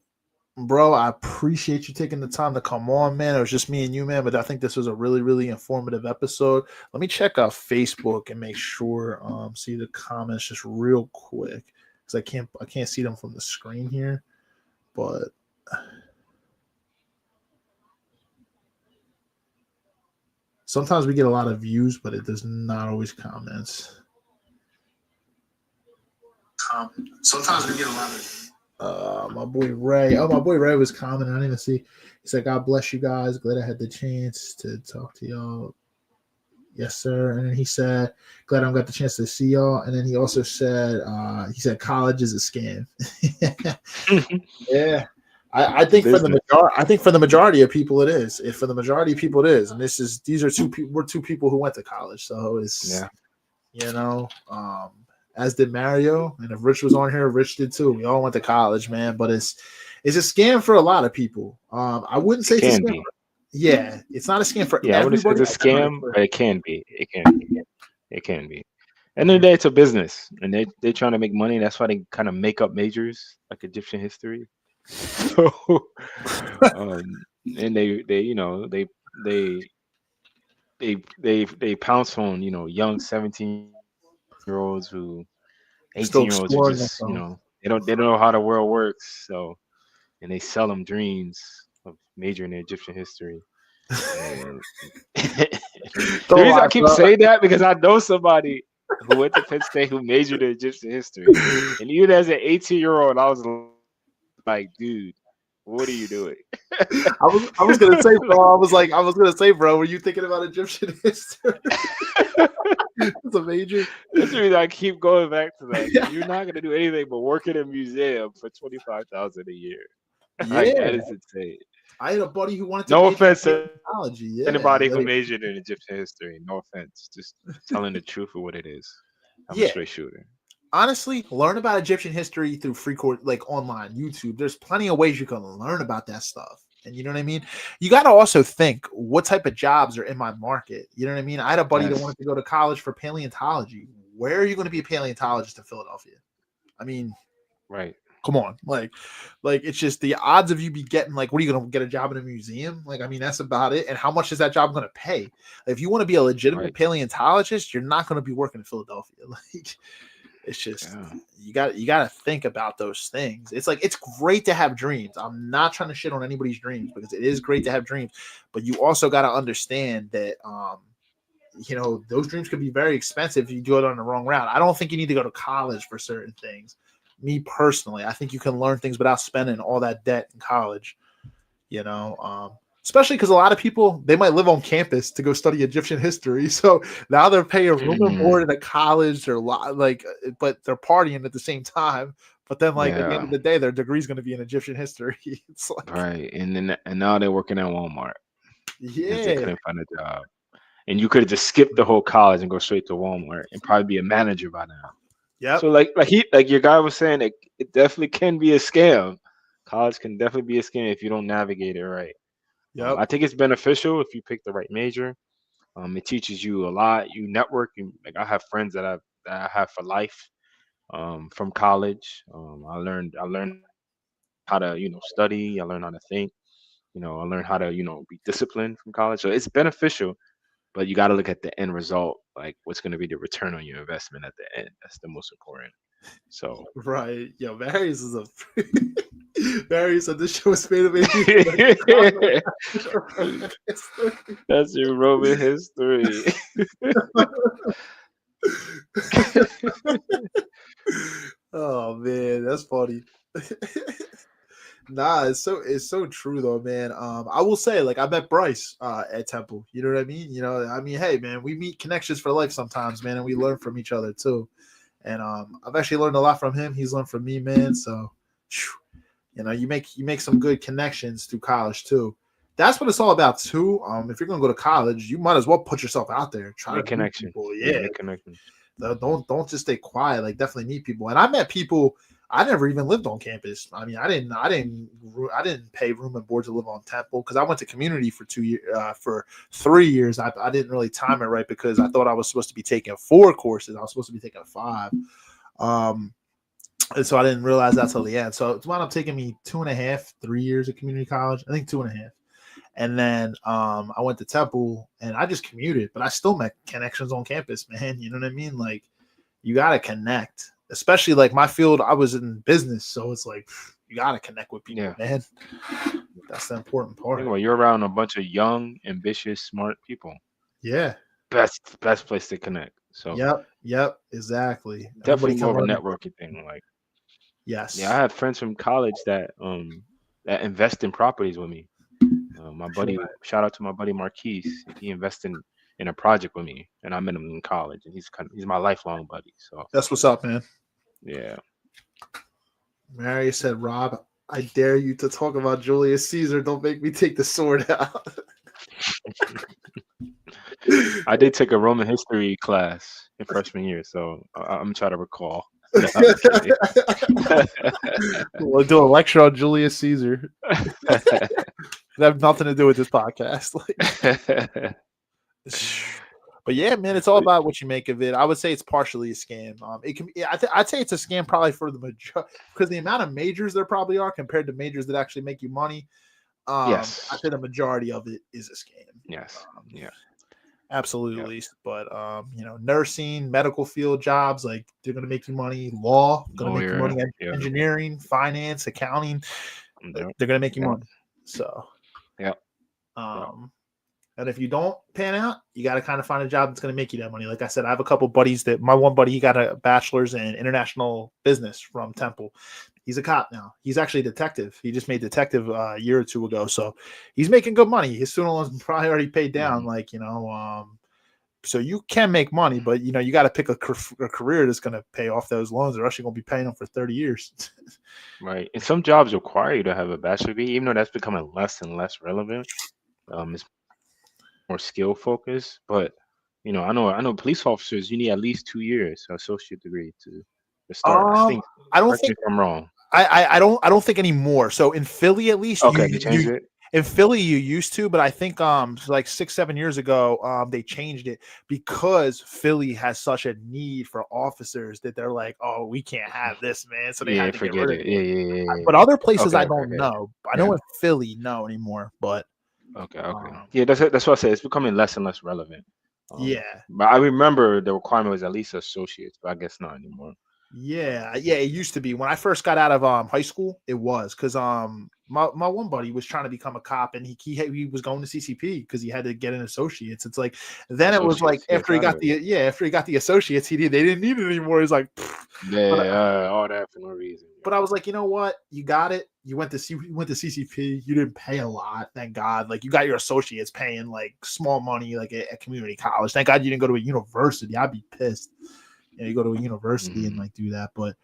bro, I appreciate you taking the time to come on, man. It was just me and you, man, but I think this was a really, really informative episode. Let me check out Facebook and make sure, see the comments just real quick, because I can't see them from the screen here, but sometimes we get a lot of views, but it does not always comments. Sometimes we get a lot of my boy Ray. Oh, my boy Ray was commenting. I didn't even see. He said, "God bless you guys. Glad I had the chance to talk to y'all." Yes, sir. And then he said, "Glad I got the chance to see y'all." And then he also said, college is a scam. Yeah. I think for the majority of people it is. If for the majority of people it is, and these are two people. We're two people who went to college, so it's as did Mario, and if Rich was on here, Rich did too. We all went to college, man. But it's a scam for a lot of people. I wouldn't say it's a scam. It's not a scam for everybody. I wouldn't say it's a scam, but it can be. It can be. End of the day, it's a business, and they're trying to make money. That's why they kind of make up majors like Egyptian history. So, and they pounce on young 17-year-olds 18-year-olds who just they don't know how the world works. So, and they sell them dreams of majoring in Egyptian history. And the reason I keep saying that because I know somebody who went to Penn State who majored in Egyptian history. And even as an 18-year-old, I was like, dude, what are you doing? I was gonna say, bro. I was gonna say, bro. Were you thinking about Egyptian history? It's a major. That's the reason I keep going back to that. You're not gonna do anything but work in a museum for $25,000 a year. Like that Yeah, is insane. I had a buddy who wanted to No major in offense to paleontology. Yeah, anybody who like, majored in Egyptian history. No offense. Just telling the truth of what it is. I'm a yeah. straight shooter. Honestly, learn about Egyptian history through free course, like online, YouTube. There's plenty of ways you can learn about that stuff. And you know what I mean? You got to also think what type of jobs are in my market. You know what I mean? I had a buddy that wanted to go to college for paleontology. Where are you going to be a paleontologist in Philadelphia? I mean, right. Come on. Like it's just the odds of you be getting, like, what are you going to get a job in a museum? Like, I mean, that's about it. And how much is that job going to pay? If you want to be a legitimate paleontologist, you're not going to be working in Philadelphia. Like, it's just, you got to think about those things. It's like, it's great to have dreams. I'm not trying to shit on anybody's dreams, because it is great to have dreams, but you also got to understand that, you know, those dreams could be very expensive if you do it on the wrong route. I don't think you need to go to college for certain things. Me personally, I think you can learn things without spending all that debt in college, you know, especially because a lot of people, they might live on campus to go study Egyptian history. So now they're paying room and board at a college, or like, but they're partying at the same time. But then, like, at the end of the day, their degree is going to be in Egyptian history. It's like, right. And now they're working at Walmart. Yeah. They couldn't find a job. And you could have just skipped the whole college and go straight to Walmart and probably be a manager by now. Yeah. So like your guy was saying, it definitely can be a scam. College can definitely be a scam if you don't navigate it right. Yeah. I think it's beneficial if you pick the right major. It teaches you a lot. You network. Like, I have friends that I have for life. From college, I learned how to study. I learned how to think. I learned how to be disciplined from college. So it's beneficial. But you got to look at the end result, like what's going to be the return on your investment at the end. That's the most important. So right, yo, Marius is a Marius said this show was made of that's your Roman history. Oh man, that's funny. Nah, it's so true though, man. I will say, like, I met Bryce at Temple. You know what I mean? Hey man, we meet connections for life sometimes, man, and we learn from each other too. And I've actually learned a lot from him. He's learned from me, man. So, you make some good connections through college too. That's what it's all about too. If you're gonna go to college, you might as well put yourself out there. Try to meet people. Yeah, make connections. Don't just stay quiet. Like, definitely meet people. And I met people. I never even lived on campus. I mean, I didn't pay room and board to live on Temple, because I went to community for 2 years. For 3 years, I didn't really time it right, because I thought I was supposed to be taking 4 courses. I was supposed to be taking 5, and so I didn't realize that till the end. So it's wound up taking me 2.5, 3 years of community college. I think 2.5. And then I went to Temple, and I just commuted, but I still met connections on campus, man. You know what I mean? Like, you got to connect. Especially, like, my field, I was in business, so it's like, you got to connect with people, man. That's the important part. Well, you're around a bunch of young, ambitious, smart people. Yeah. Best place to connect. So Yep, exactly. Definitely more of a networking thing. Like, yes. Yeah, I have friends from college that invest in properties with me. My buddy, shout out to my buddy Marquise. He invested in a project with me, and I met him in college, and he's my lifelong buddy. So that's what's up, man. Yeah. Marius said, "Rob, I dare you to talk about Julius Caesar. Don't make me take the sword out." I did take a Roman history class in freshman year, so I'm trying to recall. We'll do a lecture on Julius Caesar. That have nothing to do with this podcast. But yeah, man, it's all about what you make of it. I would say it's partially a scam. It can be. I'd say it's a scam probably for the majority, because the amount of majors there probably are compared to majors that actually make you money. Yes, I say the majority of it is a scam. Yes, yeah, absolutely. Yeah. But nursing, medical field jobs, like, they're going to make you money. Law, going to make you money. Engineering, finance, accounting, they're going to make you money. So, yeah. And if you don't pan out, you got to kind of find a job that's going to make you that money. Like I said, I have a couple buddies that my one buddy, he got a bachelor's in international business from Temple. He's a cop now. He's actually a detective. He just made detective a year or two ago. So he's making good money. His student loans probably already paid down. Like, so you can make money, but you got to pick a career that's going to pay off those loans, or else you're going to be paying them for 30 years. Right. And some jobs require you to have a bachelor's degree, even though that's becoming less and less relevant. It's more skill focused, but I know police officers, you need at least 2 years associate degree to start. I think. I don't Correct me think if I'm wrong. I don't think anymore. So in Philly, at least, Okay, they changed it. in Philly you used to, but I think like 6-7 years ago they changed it because Philly has such a need for officers that they're like, oh, we can't have this, man. So they had to get forget rid it. of it. Yeah. But other places I Okay, don't know. I know in Philly, no anymore. But Okay. Yeah, that's what I said. It's becoming less and less relevant. yeah. But I remember the requirement was at least associates, but I guess not anymore. Yeah, it used to be. When I first got out of high school, it was because my one buddy was trying to become a cop, and he was going to CCP because he had to get an associates. It's like then it was like after he got the associates, they didn't need it anymore. He's like, all that for no reason. But I was like, you know what? You got it. You went to CCP. You didn't pay a lot, thank God. Like you got your associates paying like small money, like at community college. Thank God you didn't go to a university. I'd be pissed. You go to a university and like do that. But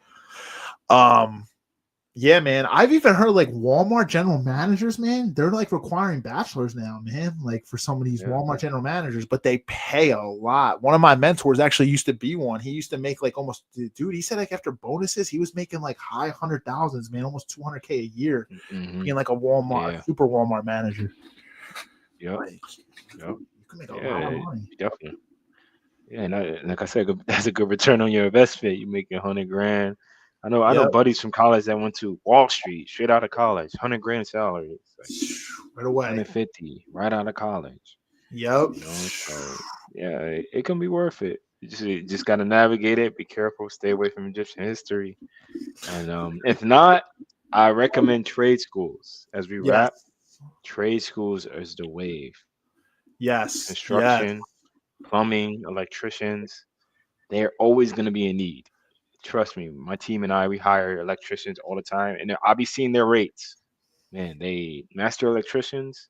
yeah, man. I've even heard like Walmart general managers, man, they're like requiring bachelors now, man. Like for some of these Walmart general managers, but they pay a lot. One of my mentors actually used to be one. He used to make like almost, dude, he said like after bonuses, he was making like high 100,000s, man, almost 200K a year, being like a Walmart, super Walmart manager. Yeah. You can make a lot of money. Definitely. Yeah, and like I said, that's a good return on your investment. You making $100,000. I know buddies from college that went to Wall Street straight out of college, $100,000 salary, right away, 150 right out of college. Yep. So yeah, it can be worth it. You just got to navigate it. Be careful. Stay away from Egyptian history. And if not, I recommend trade schools. As we wrap, trade schools is the wave. Yes. Construction. Plumbing, electricians, they're always going to be in need. Trust me, my team and we hire electricians all the time, and I'll be seeing their rates. Man, they master electricians,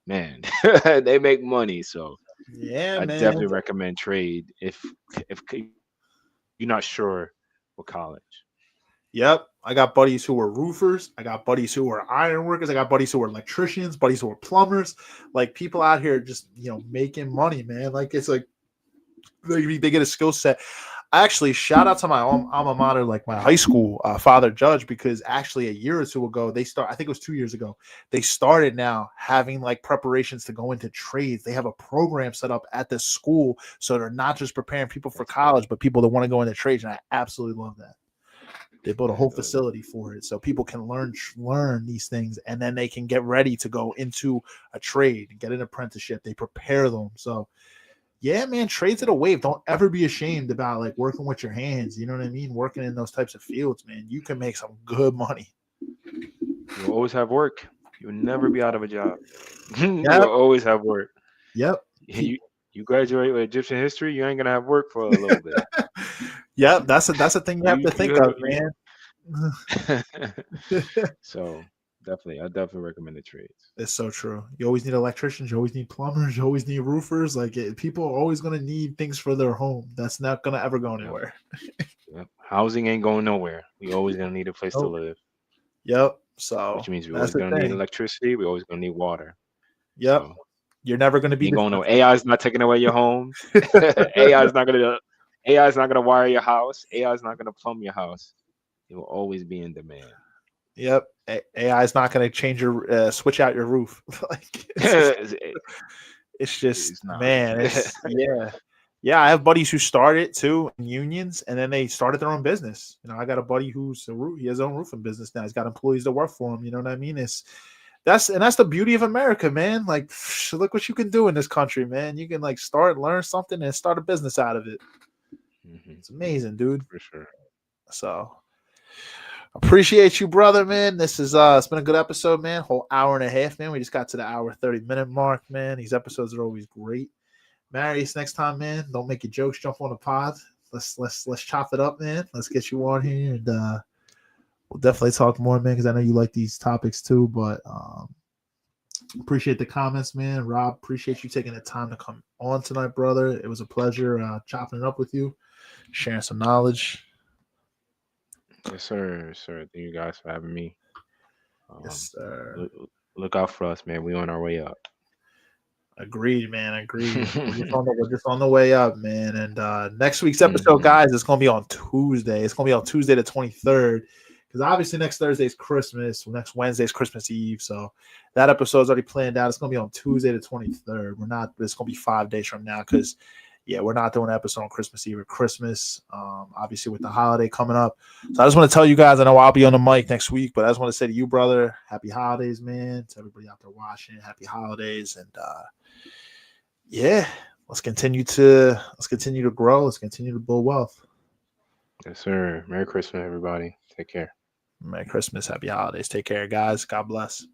man, they make money. So I definitely recommend trade if you're not sure what college. Yep. I got buddies who are roofers. I got buddies who are iron workers. I got buddies who are electricians, buddies who are plumbers. Like people out here just, making money, man. Like it's like they get a skill set. Actually, shout out to my alma mater, like my high school, Father Judge, because actually a year or two ago, I think it was 2 years ago, they started now having like preparations to go into trades. They have a program set up at the school. So they're not just preparing people for college, but people that want to go into trades. And I absolutely love that. They built a whole facility for it, so people can learn these things, and then they can get ready to go into a trade and get an apprenticeship. They prepare them. So, yeah, man, trades are a wave. Don't ever be ashamed about like working with your hands. You know what I mean? Working in those types of fields, man. You can make some good money. You'll always have work. You'll never be out of a job. You'll always have work. Yep. You graduate with Egyptian history, you ain't gonna have work for a little bit. Yeah, that's a thing you have to think of, man. So I definitely recommend the trades. It's so true. You always need electricians. You always need plumbers. You always need roofers. Like people are always going to need things for their home. That's not going to ever go anywhere. Yep. Housing ain't going nowhere. We always going to need a place to live. Yep. So which means we're always going to need electricity. We're always going to need water. Yep. So, you're never going to be going. AI is not taking away your home. AI is not going to wire your house. AI is not going to plumb your house. It will always be in demand. Yep. AI is not going to change your switch out your roof. Like it's just man. It's, yeah. I have buddies who started too in unions, and then they started their own business. I got a buddy who's he has his own roofing business now. He's got employees that work for him. You know what I mean? That's the beauty of America, man. Like, look what you can do in this country, man. You can like learn something, and start a business out of it. Mm-hmm. It's amazing, dude. For sure. So, Appreciate you, brother, man. This is it's been a good episode, man. Whole hour and a half, man. We just got to the hour 30-minute mark, man. These episodes are always great. Marius, next time, man, don't make your jokes. Jump on the pod. Let's chop it up, man. Let's get you on here, and we'll definitely talk more, man. Because I know you like these topics too. But appreciate the comments, man. Rob, appreciate you taking the time to come on tonight, brother. It was a pleasure chopping it up with you, sharing some knowledge. Yes, sir. Thank you guys for having me. Yes, sir. Look out for us, man. We on our way up. Agreed, man. Agreed. We're just on the way up, man. And next week's episode, guys, is going to be on Tuesday. It's going to be on Tuesday the 23rd. Because obviously next Thursday is Christmas. Next Wednesday is Christmas Eve. So that episode's already planned out. It's going to be on Tuesday the 23rd. It's going to be 5 days from now because, yeah, we're not doing an episode on Christmas Eve or Christmas, obviously with the holiday coming up. So I just want to tell you guys, I know I'll be on the mic next week, but I just want to say to you, brother, happy holidays, man. To everybody out there watching, happy holidays. And, yeah, let's continue to grow. Let's continue to build wealth. Yes, sir. Merry Christmas, everybody. Take care. Merry Christmas. Happy holidays. Take care, guys. God bless.